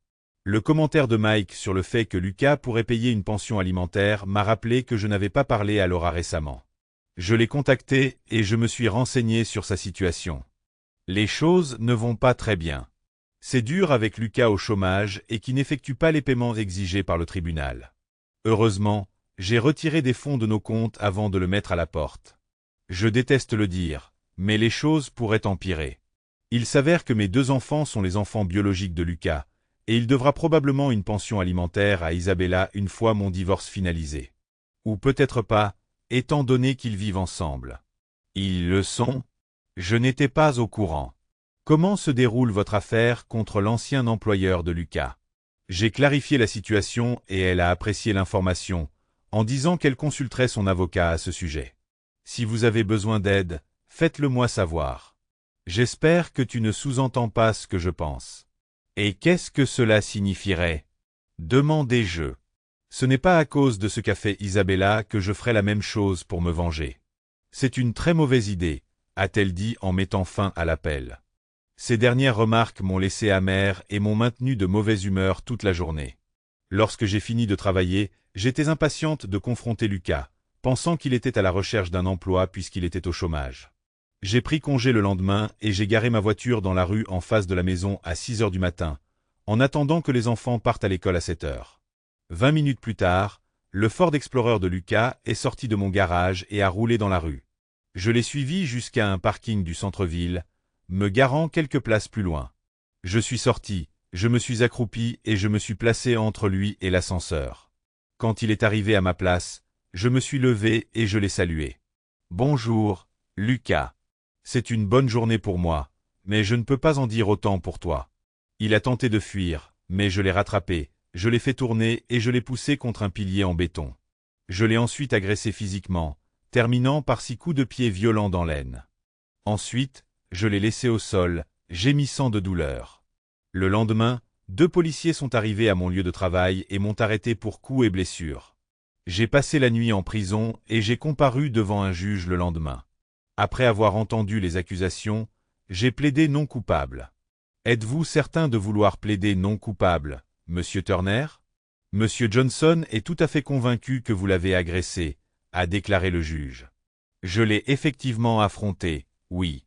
Le commentaire de Mike sur le fait que Lucas pourrait payer une pension alimentaire m'a rappelé que je n'avais pas parlé à Laura récemment. Je l'ai contacté et je me suis renseigné sur sa situation. Les choses ne vont pas très bien. C'est dur avec Lucas au chômage et qui n'effectue pas les paiements exigés par le tribunal. Heureusement, j'ai retiré des fonds de nos comptes avant de le mettre à la porte. Je déteste le dire, mais les choses pourraient empirer. Il s'avère que mes 2 enfants sont les enfants biologiques de Lucas, et il devra probablement une pension alimentaire à Isabella une fois mon divorce finalisé. Ou peut-être pas, étant donné qu'ils vivent ensemble. Ils le sont? Je n'étais pas au courant. Comment se déroule votre affaire contre l'ancien employeur de Lucas? J'ai clarifié la situation et elle a apprécié l'information, en disant qu'elle consulterait son avocat à ce sujet. Si vous avez besoin d'aide, faites-le moi savoir. J'espère que tu ne sous-entends pas ce que je pense. Et qu'est-ce que cela signifierait? Demandai-je. Ce n'est pas à cause de ce qu'a fait Isabella que je ferai la même chose pour me venger. C'est une très mauvaise idée, a-t-elle dit en mettant fin à l'appel. Ces dernières remarques m'ont laissé amer et m'ont maintenu de mauvaise humeur toute la journée. Lorsque j'ai fini de travailler, j'étais impatiente de confronter Lucas, pensant qu'il était à la recherche d'un emploi puisqu'il était au chômage. J'ai pris congé le lendemain et j'ai garé ma voiture dans la rue en face de la maison à 6 heures du matin, en attendant que les enfants partent à l'école à 7 heures. 20 minutes plus tard, le Ford Explorer de Lucas est sorti de mon garage et a roulé dans la rue. Je l'ai suivi jusqu'à un parking du centre-ville, me garant quelques places plus loin. Je suis sorti, je me suis accroupi et je me suis placé entre lui et l'ascenseur. Quand il est arrivé à ma place, je me suis levé et je l'ai salué. « Bonjour, Lucas. C'est une bonne journée pour moi, mais je ne peux pas en dire autant pour toi. » Il a tenté de fuir, mais je l'ai rattrapé, je l'ai fait tourner et je l'ai poussé contre un pilier en béton. Je l'ai ensuite agressé physiquement, terminant par 6 coups de pied violents dans l'aine. Ensuite, je l'ai laissé au sol, gémissant de douleur. Le lendemain, 2 policiers sont arrivés à mon lieu de travail et m'ont arrêté pour coups et blessures. J'ai passé la nuit en prison et j'ai comparu devant un juge le lendemain. Après avoir entendu les accusations, j'ai plaidé non coupable. Êtes-vous certain de vouloir plaider non coupable, Monsieur Turner? Monsieur Johnson est tout à fait convaincu que vous l'avez agressé, a déclaré le juge. Je l'ai effectivement affronté, oui.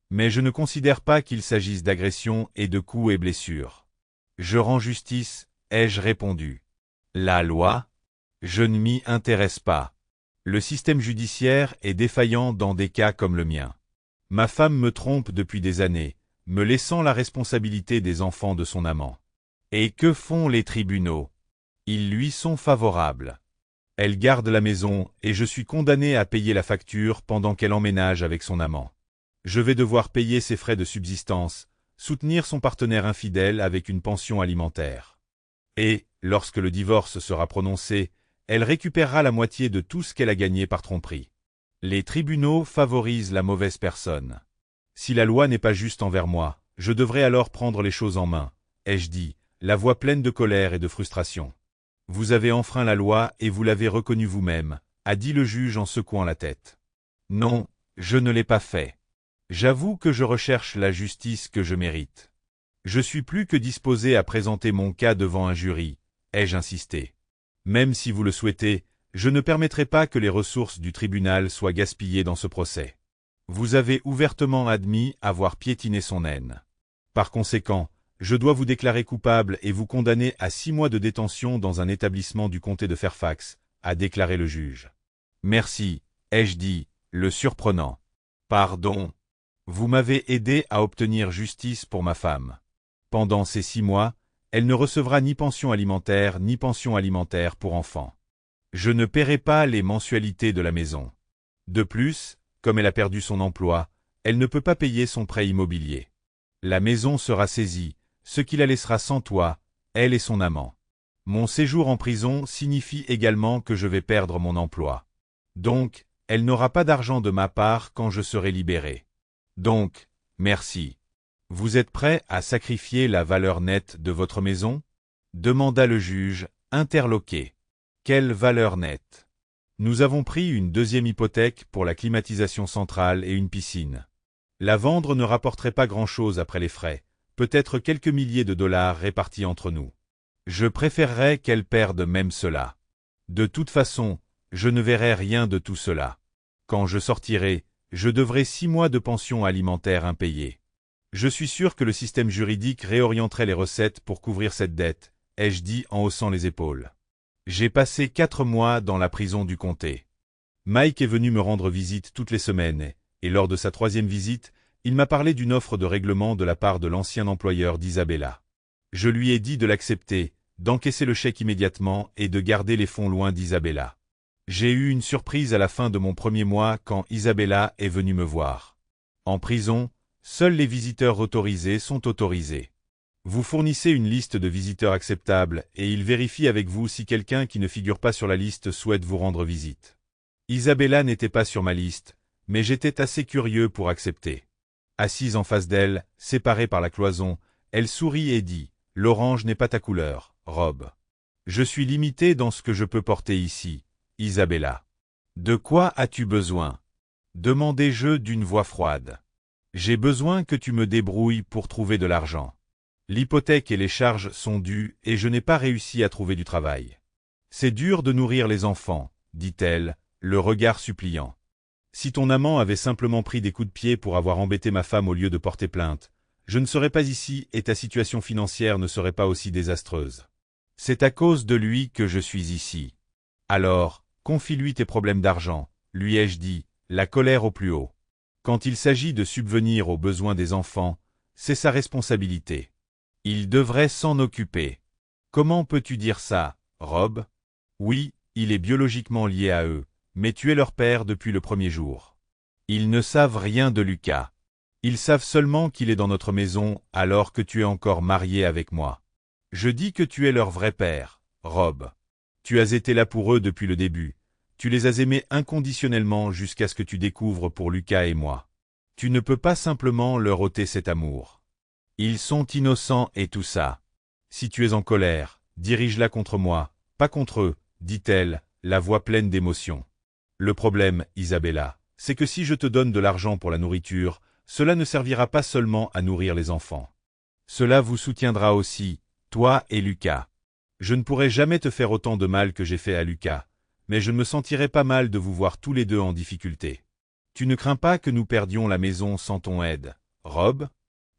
Mais je ne considère pas qu'il s'agisse d'agression et de coups et blessures. Je rends justice, ai-je répondu. La loi? Je ne m'y intéresse pas. Le système judiciaire est défaillant dans des cas comme le mien. Ma femme me trompe depuis des années, me laissant la responsabilité des enfants de son amant. Et que font les tribunaux? Ils lui sont favorables. Elle garde la maison et je suis condamné à payer la facture pendant qu'elle emménage avec son amant. Je vais devoir payer ses frais de subsistance, soutenir son partenaire infidèle avec une pension alimentaire. Et, lorsque le divorce sera prononcé, elle récupérera la moitié de tout ce qu'elle a gagné par tromperie. Les tribunaux favorisent la mauvaise personne. Si la loi n'est pas juste envers moi, je devrais alors prendre les choses en main, ai-je dit, la voix pleine de colère et de frustration. Vous avez enfreint la loi et vous l'avez reconnu vous-même, a dit le juge en secouant la tête. Non, je ne l'ai pas fait. J'avoue que je recherche la justice que je mérite. Je suis plus que disposé à présenter mon cas devant un jury, ai-je insisté. Même si vous le souhaitez, je ne permettrai pas que les ressources du tribunal soient gaspillées dans ce procès. Vous avez ouvertement admis avoir piétiné son haine. Par conséquent, je dois vous déclarer coupable et vous condamner à 6 mois de détention dans un établissement du comté de Fairfax, a déclaré le juge. Merci, ai-je dit, le surprenant. Pardon. Vous m'avez aidé à obtenir justice pour ma femme. Pendant ces 6 mois, elle ne recevra ni pension alimentaire pour enfants. Je ne paierai pas les mensualités de la maison. De plus, comme elle a perdu son emploi, elle ne peut pas payer son prêt immobilier. La maison sera saisie, ce qui la laissera sans toit, elle et son amant. Mon séjour en prison signifie également que je vais perdre mon emploi. Donc, elle n'aura pas d'argent de ma part quand je serai libéré. Donc, merci. Vous êtes prêt à sacrifier la valeur nette de votre maison? Demanda le juge, interloqué. Quelle valeur nette? Nous avons pris une 2e hypothèque pour la climatisation centrale et une piscine. La vendre ne rapporterait pas grand-chose après les frais, peut-être quelques milliers de dollars répartis entre nous. Je préférerais qu'elle perde même cela. De toute façon, je ne verrai rien de tout cela. Quand je sortirai, je devrai 6 mois de pension alimentaire impayée. Je suis sûr que le système juridique réorienterait les recettes pour couvrir cette dette, ai-je dit en haussant les épaules. J'ai passé 4 mois dans la prison du comté. Mike est venu me rendre visite toutes les semaines, et lors de sa 3e visite, il m'a parlé d'une offre de règlement de la part de l'ancien employeur d'Isabella. Je lui ai dit de l'accepter, d'encaisser le chèque immédiatement et de garder les fonds loin d'Isabella. J'ai eu une surprise à la fin de mon 1er mois quand Isabella est venue me voir. En prison, seuls les visiteurs autorisés sont autorisés. Vous fournissez une liste de visiteurs acceptables et il vérifie avec vous si quelqu'un qui ne figure pas sur la liste souhaite vous rendre visite. Isabella n'était pas sur ma liste, mais j'étais assez curieux pour accepter. Assise en face d'elle, séparée par la cloison, elle sourit et dit « L'orange n'est pas ta couleur, Rob. Je suis limité dans ce que je peux porter ici, Isabella. De quoi as-tu besoin ?» demandai-je d'une voix froide. « J'ai besoin que tu me débrouilles pour trouver de l'argent. L'hypothèque et les charges sont dues et je n'ai pas réussi à trouver du travail. C'est dur de nourrir les enfants, dit-elle, le regard suppliant. Si ton amant avait simplement pris des coups de pied pour avoir embêté ma femme au lieu de porter plainte, je ne serais pas ici et ta situation financière ne serait pas aussi désastreuse. C'est à cause de lui que je suis ici. Alors, confie-lui tes problèmes d'argent, lui ai-je dit, la colère au plus haut. Quand il s'agit de subvenir aux besoins des enfants, c'est sa responsabilité. Il devrait s'en occuper. Comment peux-tu dire ça, Rob? Oui, il est biologiquement lié à eux, mais tu es leur père depuis le 1er jour. Ils ne savent rien de Lucas. Ils savent seulement qu'il est dans notre maison alors que tu es encore marié avec moi. Je dis que tu es leur vrai père, Rob. Tu as été là pour eux depuis le début. Tu les as aimés inconditionnellement jusqu'à ce que tu découvres pour Lucas et moi. Tu ne peux pas simplement leur ôter cet amour. Ils sont innocents et tout ça. Si tu es en colère, dirige-la contre moi, pas contre eux, dit-elle, la voix pleine d'émotion. Le problème, Isabella, c'est que si je te donne de l'argent pour la nourriture, cela ne servira pas seulement à nourrir les enfants. Cela vous soutiendra aussi, toi et Lucas. Je ne pourrai jamais te faire autant de mal que j'ai fait à Lucas, mais je ne me sentirai pas mal de vous voir tous les deux en difficulté. Tu ne crains pas que nous perdions la maison sans ton aide, Rob?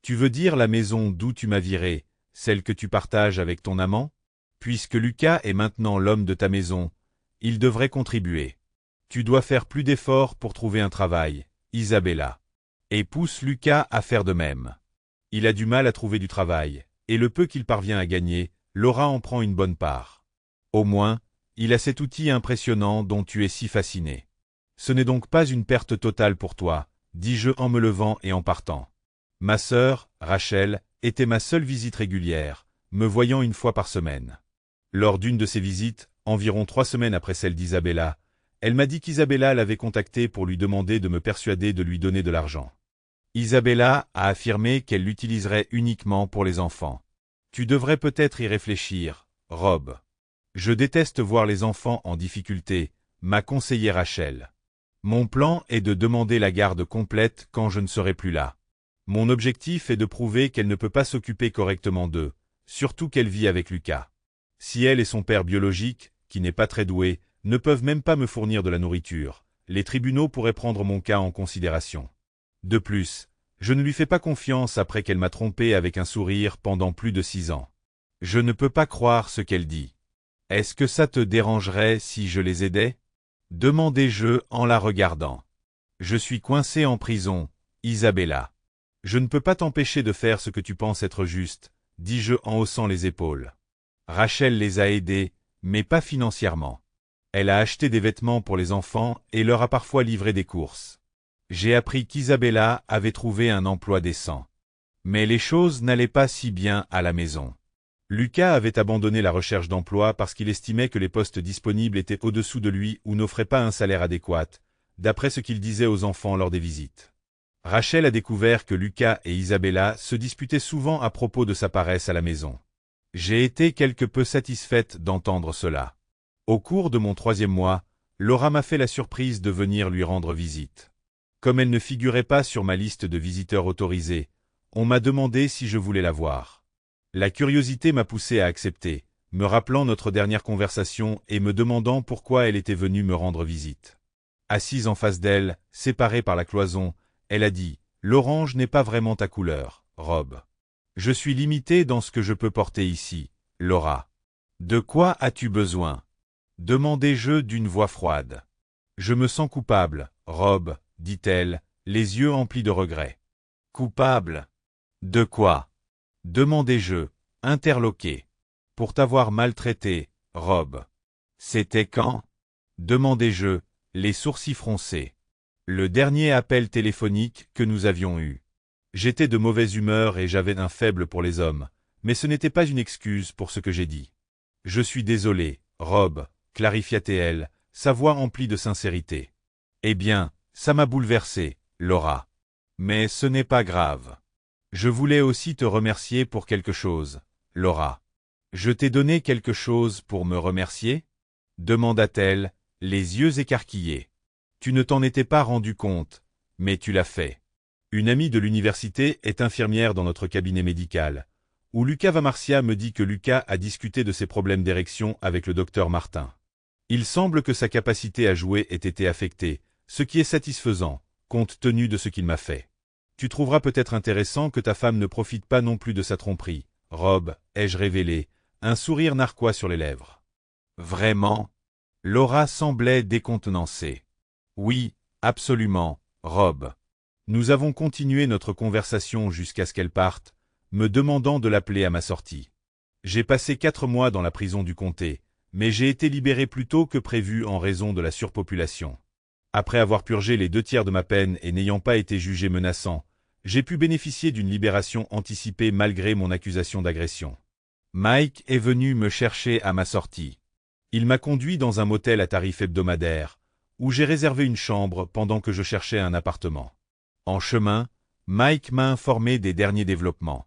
Tu veux dire la maison d'où tu m'as viré, celle que tu partages avec ton amant? Puisque Lucas est maintenant l'homme de ta maison, il devrait contribuer. Tu dois faire plus d'efforts pour trouver un travail, Isabella. Et pousse Lucas à faire de même. Il a du mal à trouver du travail, et le peu qu'il parvient à gagner, Laura en prend une bonne part. Au moins, il a cet outil impressionnant dont tu es si fasciné. Ce n'est donc pas une perte totale pour toi, dis-je en me levant et en partant. Ma sœur, Rachel, était ma seule visite régulière, me voyant une fois par semaine. Lors d'une de ces visites, environ 3 semaines après celle d'Isabella, elle m'a dit qu'Isabella l'avait contactée pour lui demander de me persuader de lui donner de l'argent. Isabella a affirmé qu'elle l'utiliserait uniquement pour les enfants. Tu devrais peut-être y réfléchir, Rob. Je déteste voir les enfants en difficulté, m'a conseillé Rachel. Mon plan est de demander la garde complète quand je ne serai plus là. Mon objectif est de prouver qu'elle ne peut pas s'occuper correctement d'eux, surtout qu'elle vit avec Lucas. Si elle et son père biologique, qui n'est pas très doué, ne peuvent même pas me fournir de la nourriture, les tribunaux pourraient prendre mon cas en considération. De plus, je ne lui fais pas confiance après qu'elle m'a trompé avec un sourire pendant plus de 6 ans. Je ne peux pas croire ce qu'elle dit. Est-ce que ça te dérangerait si je les aidais? Demandai-je en la regardant. Je suis coincé en prison, Isabella. Je ne peux pas t'empêcher de faire ce que tu penses être juste, dis-je en haussant les épaules. Rachel les a aidés, mais pas financièrement. Elle a acheté des vêtements pour les enfants et leur a parfois livré des courses. J'ai appris qu'Isabella avait trouvé un emploi décent. Mais les choses n'allaient pas si bien à la maison. Lucas avait abandonné la recherche d'emploi parce qu'il estimait que les postes disponibles étaient au-dessous de lui ou n'offraient pas un salaire adéquat, d'après ce qu'il disait aux enfants lors des visites. Rachel a découvert que Lucas et Isabella se disputaient souvent à propos de sa paresse à la maison. J'ai été quelque peu satisfaite d'entendre cela. Au cours de mon 3e mois, Laura m'a fait la surprise de venir lui rendre visite. Comme elle ne figurait pas sur ma liste de visiteurs autorisés, on m'a demandé si je voulais la voir. La curiosité m'a poussé à accepter, me rappelant notre dernière conversation et me demandant pourquoi elle était venue me rendre visite. Assise en face d'elle, séparée par la cloison, elle a dit « L'orange n'est pas vraiment ta couleur, Rob. Je suis limitée dans ce que je peux porter ici, Laura. De quoi as-tu besoin? demandai-je d'une voix froide. Je me sens coupable, Rob, dit-elle, les yeux emplis de regret. Coupable? De quoi? Demandai-je, interloqué. Pour t'avoir maltraité, Rob. C'était quand? Demandai-je, les sourcils froncés. Le dernier appel téléphonique que nous avions eu. J'étais de mauvaise humeur et j'avais un faible pour les hommes, mais ce n'était pas une excuse pour ce que j'ai dit. Je suis désolé, Rob, clarifia-t-elle, sa voix emplie de sincérité. Eh bien, ça m'a bouleversé, Laura. Mais ce n'est pas grave. Je voulais aussi te remercier pour quelque chose, Laura. Je t'ai donné quelque chose pour me remercier? Demanda-t-elle, les yeux écarquillés. Tu ne t'en étais pas rendu compte, mais tu l'as fait. Une amie de l'université est infirmière dans notre cabinet médical, où Lucas Vamarcia me dit que Lucas a discuté de ses problèmes d'érection avec le docteur Martin. Il semble que sa capacité à jouer ait été affectée, ce qui est satisfaisant, compte tenu de ce qu'il m'a fait. Tu trouveras peut-être intéressant que ta femme ne profite pas non plus de sa tromperie, Rob, ai-je révélé, un sourire narquois sur les lèvres. Vraiment? Laura semblait décontenancée. Oui, absolument, Rob. Nous avons continué notre conversation jusqu'à ce qu'elle parte, me demandant de l'appeler à ma sortie. J'ai passé 4 mois dans la prison du comté, mais j'ai été libéré plus tôt que prévu en raison de la surpopulation. Après avoir purgé les 2/3 de ma peine et n'ayant pas été jugé menaçant, j'ai pu bénéficier d'une libération anticipée malgré mon accusation d'agression. Mike est venu me chercher à ma sortie. Il m'a conduit dans un motel à tarif hebdomadaire, où j'ai réservé une chambre pendant que je cherchais un appartement. En chemin, Mike m'a informé des derniers développements.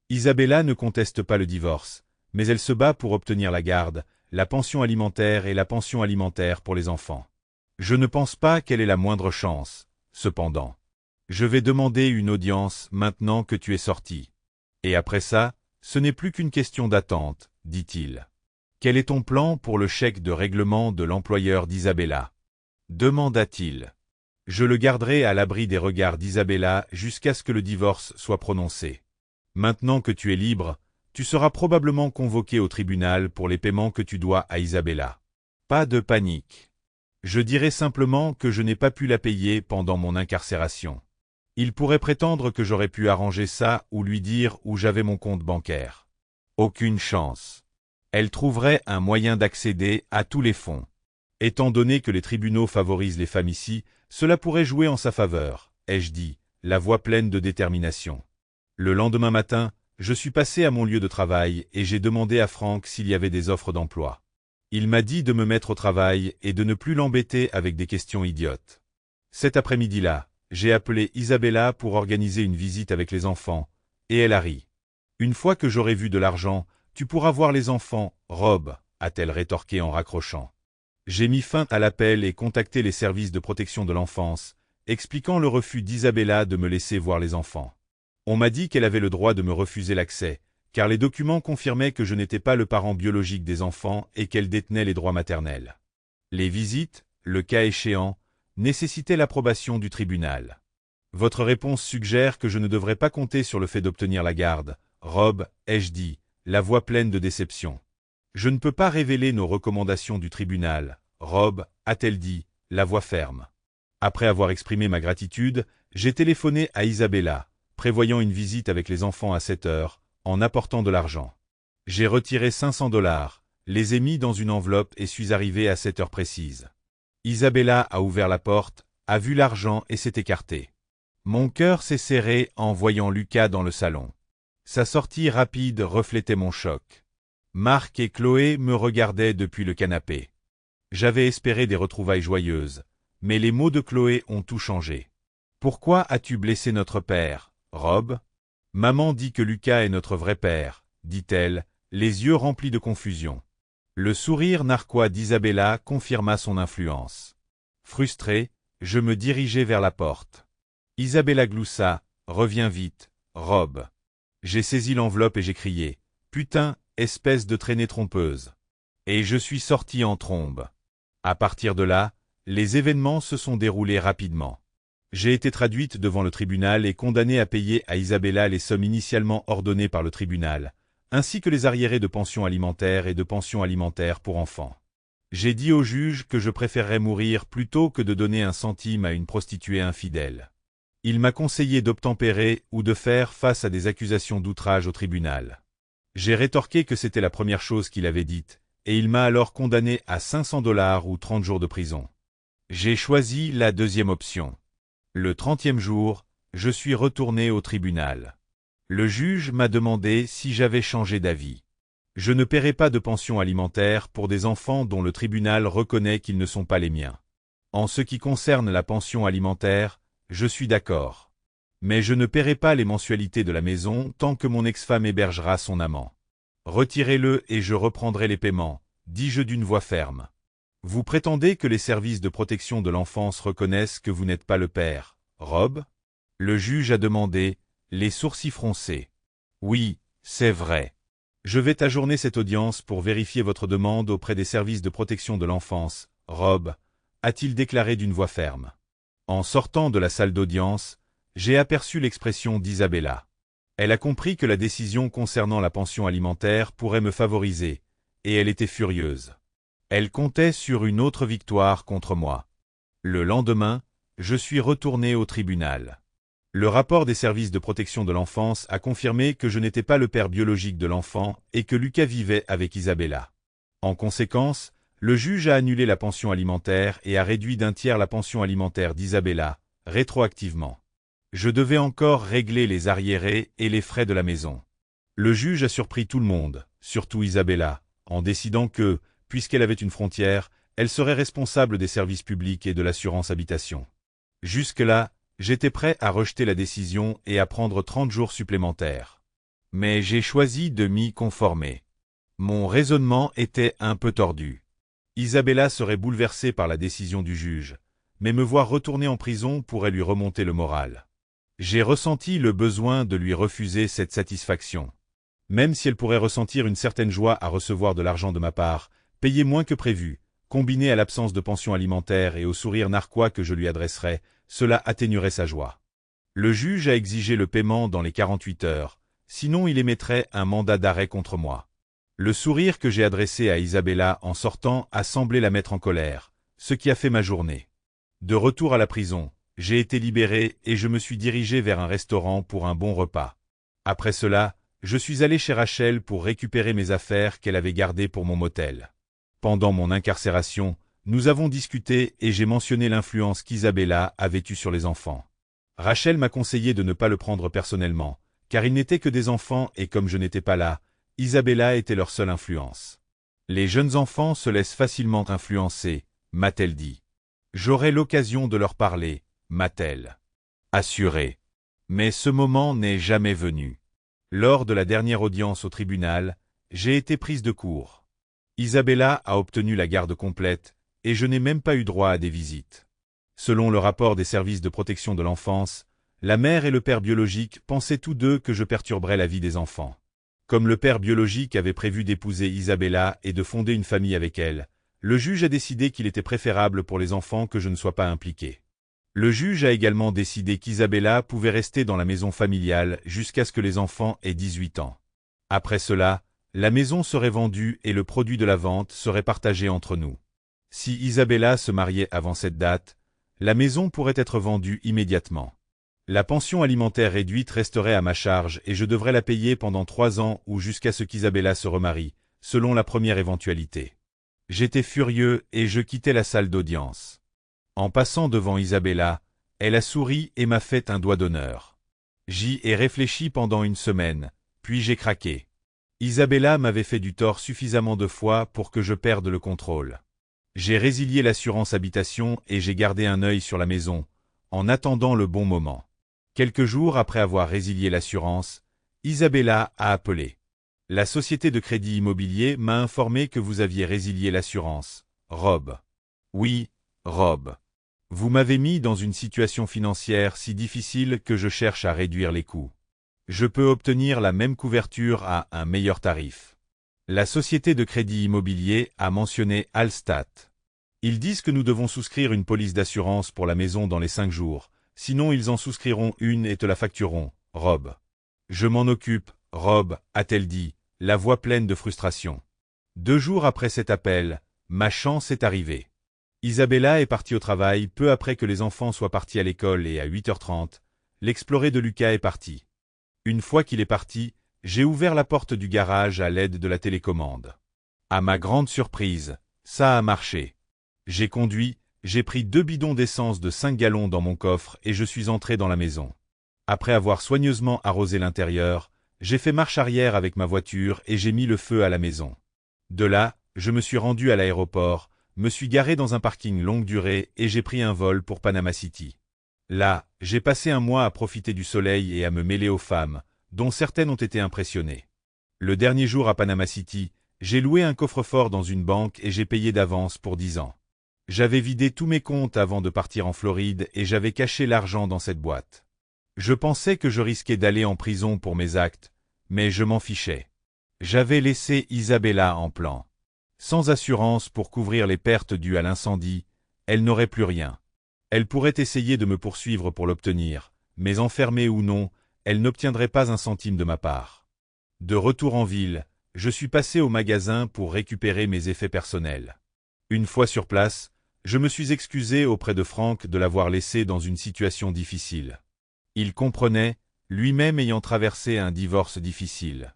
Isabella ne conteste pas le divorce, mais elle se bat pour obtenir la garde, la pension alimentaire et la pension alimentaire pour les enfants. Je ne pense pas qu'elle ait la moindre chance, cependant. Je vais demander une audience maintenant que tu es sorti. Et après ça, ce n'est plus qu'une question d'attente, dit-il. Quel est ton plan pour le chèque de règlement de l'employeur d'Isabella? Demanda-t-il. Je le garderai à l'abri des regards d'Isabella jusqu'à ce que le divorce soit prononcé. Maintenant que tu es libre, tu seras probablement convoqué au tribunal pour les paiements que tu dois à Isabella. Pas de panique. Je dirai simplement que je n'ai pas pu la payer pendant mon incarcération. Il pourrait prétendre que j'aurais pu arranger ça ou lui dire où j'avais mon compte bancaire. Aucune chance. Elle trouverait un moyen d'accéder à tous les fonds. Étant donné que les tribunaux favorisent les femmes ici, cela pourrait jouer en sa faveur, ai-je dit, la voix pleine de détermination. Le lendemain matin, je suis passé à mon lieu de travail et j'ai demandé à Frank s'il y avait des offres d'emploi. Il m'a dit de me mettre au travail et de ne plus l'embêter avec des questions idiotes. Cet après-midi-là, j'ai appelé Isabella pour organiser une visite avec les enfants, et elle a ri. Une fois que j'aurai vu de l'argent, tu pourras voir les enfants, Rob, a-t-elle rétorqué en raccrochant. J'ai mis fin à l'appel et contacté les services de protection de l'enfance, expliquant le refus d'Isabella de me laisser voir les enfants. On m'a dit qu'elle avait le droit de me refuser l'accès, car les documents confirmaient que je n'étais pas le parent biologique des enfants et qu'elle détenait les droits maternels. Les visites, le cas échéant, nécessitaient l'approbation du tribunal. Votre réponse suggère que je ne devrais pas compter sur le fait d'obtenir la garde, Rob, ai-je dit, la voix pleine de déception. Je ne peux pas révéler nos recommandations du tribunal, Rob, a-t-elle dit, la voix ferme. Après avoir exprimé ma gratitude, j'ai téléphoné à Isabella, prévoyant une visite avec les enfants à 7 heures, en apportant de l'argent. J'ai retiré $500, les ai mis dans une enveloppe et suis arrivé à 7 heures précises. Isabella a ouvert la porte, a vu l'argent et s'est écartée. Mon cœur s'est serré en voyant Lucas dans le salon. Sa sortie rapide reflétait mon choc. Marc et Chloé me regardaient depuis le canapé. J'avais espéré des retrouvailles joyeuses, mais les mots de Chloé ont tout changé. « Pourquoi as-tu blessé notre père, Rob ?»« Maman dit que Lucas est notre vrai père, » dit-elle, les yeux remplis de confusion. Le sourire narquois d'Isabella confirma son influence. Frustré, je me dirigeai vers la porte. Isabella gloussa, « Reviens vite, Rob. » J'ai saisi l'enveloppe et j'ai crié, « Putain, espèce de traînée trompeuse. » Et je suis sorti en trombe. À partir de là, les événements se sont déroulés rapidement. J'ai été traduite devant le tribunal et condamnée à payer à Isabella les sommes initialement ordonnées par le tribunal, ainsi que les arriérés de pension alimentaire et de pension alimentaire pour enfants. J'ai dit au juge que je préférerais mourir plutôt que de donner un centime à une prostituée infidèle. Il m'a conseillé d'obtempérer ou de faire face à des accusations d'outrage au tribunal. J'ai rétorqué que c'était la première chose qu'il avait dite, et il m'a alors condamné à 500 $ ou 30 jours de prison. J'ai choisi la deuxième option. Le 30e jour, je suis retourné au tribunal. Le juge m'a demandé si j'avais changé d'avis. Je ne paierai pas de pension alimentaire pour des enfants dont le tribunal reconnaît qu'ils ne sont pas les miens. En ce qui concerne la pension alimentaire, je suis d'accord. Mais je ne paierai pas les mensualités de la maison tant que mon ex-femme hébergera son amant. Retirez-le et je reprendrai les paiements, dis-je d'une voix ferme. Vous prétendez que les services de protection de l'enfance reconnaissent que vous n'êtes pas le père, Rob? Le juge a demandé, les sourcils froncés. Oui, c'est vrai. Je vais ajourner cette audience pour vérifier votre demande auprès des services de protection de l'enfance, Rob, a-t-il déclaré d'une voix ferme. En sortant de la salle d'audience, j'ai aperçu l'expression d'Isabella. Elle a compris que la décision concernant la pension alimentaire pourrait me favoriser, et elle était furieuse. Elle comptait sur une autre victoire contre moi. Le lendemain, je suis retourné au tribunal. Le rapport des services de protection de l'enfance a confirmé que je n'étais pas le père biologique de l'enfant et que Lucas vivait avec Isabella. En conséquence, le juge a annulé la pension alimentaire et a réduit d'un tiers la pension alimentaire d'Isabella, rétroactivement. Je devais encore régler les arriérés et les frais de la maison. Le juge a surpris tout le monde, surtout Isabella, en décidant que, puisqu'elle avait une frontière, elle serait responsable des services publics et de l'assurance habitation. Jusque-là, j'étais prêt à rejeter la décision et à prendre 30 jours supplémentaires. Mais j'ai choisi de m'y conformer. Mon raisonnement était un peu tordu. Isabella serait bouleversée par la décision du juge, mais me voir retourner en prison pourrait lui remonter le moral. J'ai ressenti le besoin de lui refuser cette satisfaction. Même si elle pourrait ressentir une certaine joie à recevoir de l'argent de ma part, payé moins que prévu, combiné à l'absence de pension alimentaire et au sourire narquois que je lui adresserais, cela atténuerait sa joie. Le juge a exigé le paiement dans les 48 heures, sinon il émettrait un mandat d'arrêt contre moi. Le sourire que j'ai adressé à Isabella en sortant a semblé la mettre en colère, ce qui a fait ma journée. De retour à la prison, j'ai été libéré et je me suis dirigé vers un restaurant pour un bon repas. Après cela, je suis allé chez Rachel pour récupérer mes affaires qu'elle avait gardées pour mon motel. Pendant mon incarcération, nous avons discuté et j'ai mentionné l'influence qu'Isabella avait eue sur les enfants. Rachel m'a conseillé de ne pas le prendre personnellement, car ils n'étaient que des enfants et comme je n'étais pas là, Isabella était leur seule influence. Les jeunes enfants se laissent facilement influencer, m'a-t-elle dit. J'aurai l'occasion de leur parler, m'a-t-elle assuré. Mais ce moment n'est jamais venu. Lors de la dernière audience au tribunal, j'ai été prise de court. Isabella a obtenu la garde complète, et je n'ai même pas eu droit à des visites. Selon le rapport des services de protection de l'enfance, la mère et le père biologique pensaient tous deux que je perturberais la vie des enfants. Comme le père biologique avait prévu d'épouser Isabella et de fonder une famille avec elle, le juge a décidé qu'il était préférable pour les enfants que je ne sois pas impliqué. Le juge a également décidé qu'Isabella pouvait rester dans la maison familiale jusqu'à ce que les enfants aient 18 ans. Après cela, la maison serait vendue et le produit de la vente serait partagé entre nous. Si Isabella se mariait avant cette date, la maison pourrait être vendue immédiatement. La pension alimentaire réduite resterait à ma charge et je devrais la payer pendant 3 ans ou jusqu'à ce qu'Isabella se remarie, selon la première éventualité. J'étais furieux et je quittais la salle d'audience. En passant devant Isabella, elle a souri et m'a fait un doigt d'honneur. J'y ai réfléchi pendant une semaine, puis j'ai craqué. Isabella m'avait fait du tort suffisamment de fois pour que je perde le contrôle. J'ai résilié l'assurance habitation et j'ai gardé un œil sur la maison, en attendant le bon moment. Quelques jours après avoir résilié l'assurance, Isabella a appelé. La société de crédit immobilier m'a informé que vous aviez résilié l'assurance. Rob. Oui, Rob. Vous m'avez mis dans une situation financière si difficile que je cherche à réduire les coûts. Je peux obtenir la même couverture à un meilleur tarif. La société de crédit immobilier a mentionné Allstat. Ils disent que nous devons souscrire une police d'assurance pour la maison dans les 5 jours, sinon ils en souscriront une et te la factureront, Rob. Je m'en occupe, Rob, a-t-elle dit, la voix pleine de frustration. 2 jours après cet appel, Ma chance est arrivée. Isabella est partie au travail peu après que les enfants soient partis à l'école et à 8h30, l'exploré de Lucas est parti. Une fois qu'il est parti, j'ai ouvert la porte du garage à l'aide de la télécommande. À ma grande surprise, ça a marché. J'ai conduit, j'ai pris 2 bidons d'essence de 5 gallons dans mon coffre et je suis entré dans la maison. Après avoir soigneusement arrosé l'intérieur, j'ai fait marche arrière avec ma voiture et j'ai mis le feu à la maison. De là, je me suis rendu à l'aéroport, me suis garé dans un parking longue durée et j'ai pris un vol pour Panama City. Là, j'ai passé un mois à profiter du soleil et à me mêler aux femmes, dont certaines ont été impressionnées. Le dernier jour à Panama City, j'ai loué un coffre-fort dans une banque et j'ai payé d'avance pour 10 ans. J'avais vidé tous mes comptes avant de partir en Floride et j'avais caché l'argent dans cette boîte. Je pensais que je risquais d'aller en prison pour mes actes, mais je m'en fichais. J'avais laissé Isabella en plan. Sans assurance pour couvrir les pertes dues à l'incendie, elle n'aurait plus rien. Elle pourrait essayer de me poursuivre pour l'obtenir, mais enfermée ou non, elle n'obtiendrait pas un centime de ma part. De retour en ville, je suis passé au magasin pour récupérer mes effets personnels. Une fois sur place, je me suis excusé auprès de Frank de l'avoir laissé dans une situation difficile. Il comprenait, lui-même ayant traversé un divorce difficile.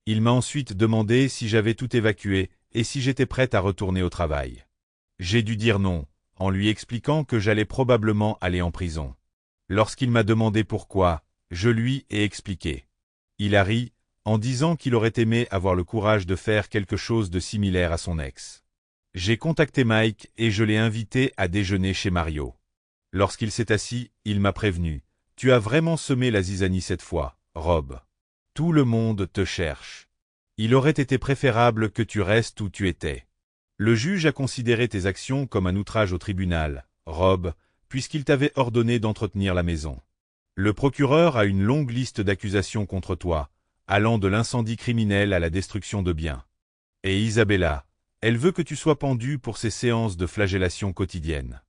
Il m'a ensuite demandé si j'avais tout évacué et si j'étais prête à retourner au travail. J'ai dû dire non, en lui expliquant que j'allais probablement aller en prison. Lorsqu'il m'a demandé pourquoi, je lui ai expliqué. Il a ri, en disant qu'il aurait aimé avoir le courage de faire quelque chose de similaire à son ex. J'ai contacté Mike et je l'ai invité à déjeuner chez Mario. Lorsqu'il s'est assis, il m'a prévenu. « Tu as vraiment semé la zizanie cette fois, Rob. Tout le monde te cherche. Il aurait été préférable que tu restes où tu étais. Le juge a considéré tes actions comme un outrage au tribunal, Rob, puisqu'il t'avait ordonné d'entretenir la maison. Le procureur a une longue liste d'accusations contre toi, allant de l'incendie criminel à la destruction de biens. Et Isabella, elle veut que tu sois pendu pour ces séances de flagellation quotidienne.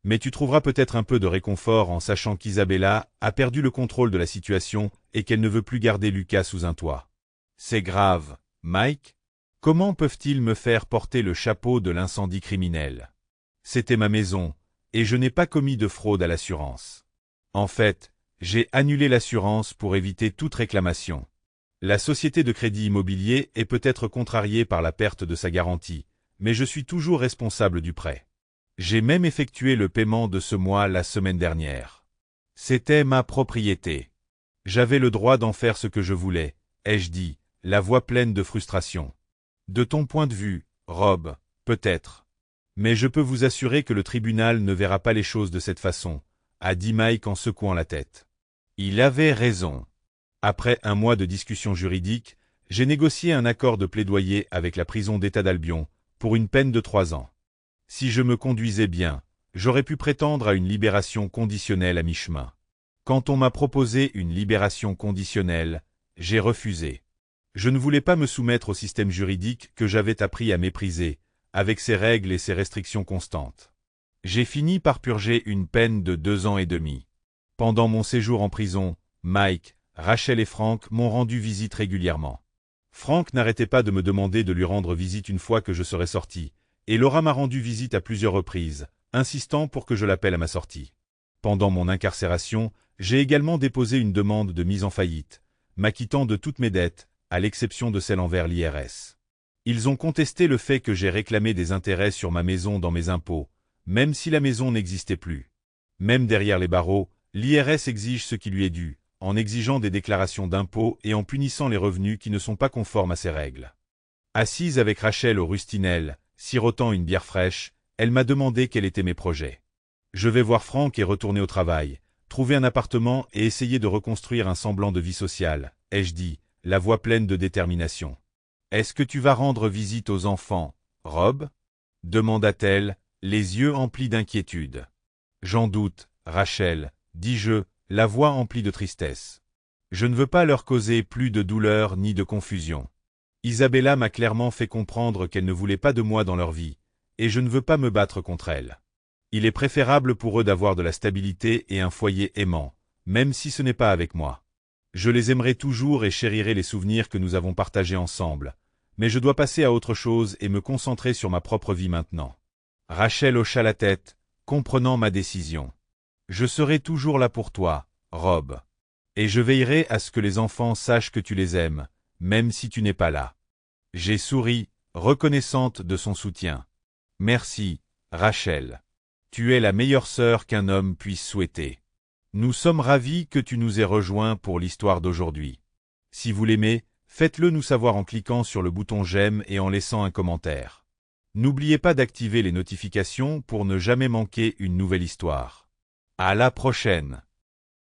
Mais tu trouveras peut-être un peu de réconfort en sachant qu'Isabella a perdu le contrôle de la situation et qu'elle ne veut plus garder Lucas sous un toit. C'est grave, Mike. Comment peuvent-ils me faire porter le chapeau de l'incendie criminel? C'était ma maison, et je n'ai pas commis de fraude à l'assurance. En fait, j'ai annulé l'assurance pour éviter toute réclamation. La société de crédit immobilier est peut-être contrariée par la perte de sa garantie, mais je suis toujours responsable du prêt. J'ai même effectué le paiement de ce mois la semaine dernière. C'était ma propriété. J'avais le droit d'en faire ce que je voulais, ai-je dit, la voix pleine de frustration. De ton point de vue, Rob, peut-être. Mais je peux vous assurer que le tribunal ne verra pas les choses de cette façon, a dit Mike en secouant la tête. Il avait raison. Après un mois de discussion juridique, j'ai négocié un accord de plaidoyer avec la prison d'État d'Albion, pour une peine de 3 ans. Si je me conduisais bien, j'aurais pu prétendre à une libération conditionnelle à mi-chemin. Quand on m'a proposé une libération conditionnelle, j'ai refusé. Je ne voulais pas me soumettre au système juridique que j'avais appris à mépriser, avec ses règles et ses restrictions constantes. J'ai fini par purger une peine de 2 ans et demi. Pendant mon séjour en prison, Mike, Rachel et Frank m'ont rendu visite régulièrement. Frank n'arrêtait pas de me demander de lui rendre visite une fois que je serais sorti, et Laura m'a rendu visite à plusieurs reprises, insistant pour que je l'appelle à ma sortie. Pendant mon incarcération, j'ai également déposé une demande de mise en faillite, m'acquittant de toutes mes dettes, à l'exception de celle envers l'IRS. Ils ont contesté le fait que j'ai réclamé des intérêts sur ma maison dans mes impôts, même si la maison n'existait plus. Même derrière les barreaux, l'IRS exige ce qui lui est dû, en exigeant des déclarations d'impôts et en punissant les revenus qui ne sont pas conformes à ces règles. Assise avec Rachel au Rustinel, sirotant une bière fraîche, elle m'a demandé quels étaient mes projets. Je vais voir Frank et retourner au travail, trouver un appartement et essayer de reconstruire un semblant de vie sociale, ai-je dit, la voix pleine de détermination. Est-ce que tu vas rendre visite aux enfants, Rob? Demanda-t-elle, les yeux emplis d'inquiétude. J'en doute, Rachel, dis-je, la voix emplie de tristesse. Je ne veux pas leur causer plus de douleur ni de confusion. Isabella m'a clairement fait comprendre qu'elle ne voulait pas de moi dans leur vie, et je ne veux pas me battre contre elle. Il est préférable pour eux d'avoir de la stabilité et un foyer aimant, même si ce n'est pas avec moi. Je les aimerai toujours et chérirai les souvenirs que nous avons partagés ensemble, mais je dois passer à autre chose et me concentrer sur ma propre vie maintenant. Rachel hocha la tête, comprenant ma décision. Je serai toujours là pour toi, Rob. Et je veillerai à ce que les enfants sachent que tu les aimes, même si tu n'es pas là. J'ai souri, reconnaissante de son soutien. Merci, Rachel. Tu es la meilleure sœur qu'un homme puisse souhaiter. Nous sommes ravis que tu nous aies rejoints pour l'histoire d'aujourd'hui. Si vous l'aimez, faites-le nous savoir en cliquant sur le bouton j'aime et en laissant un commentaire. N'oubliez pas d'activer les notifications pour ne jamais manquer une nouvelle histoire. À la prochaine!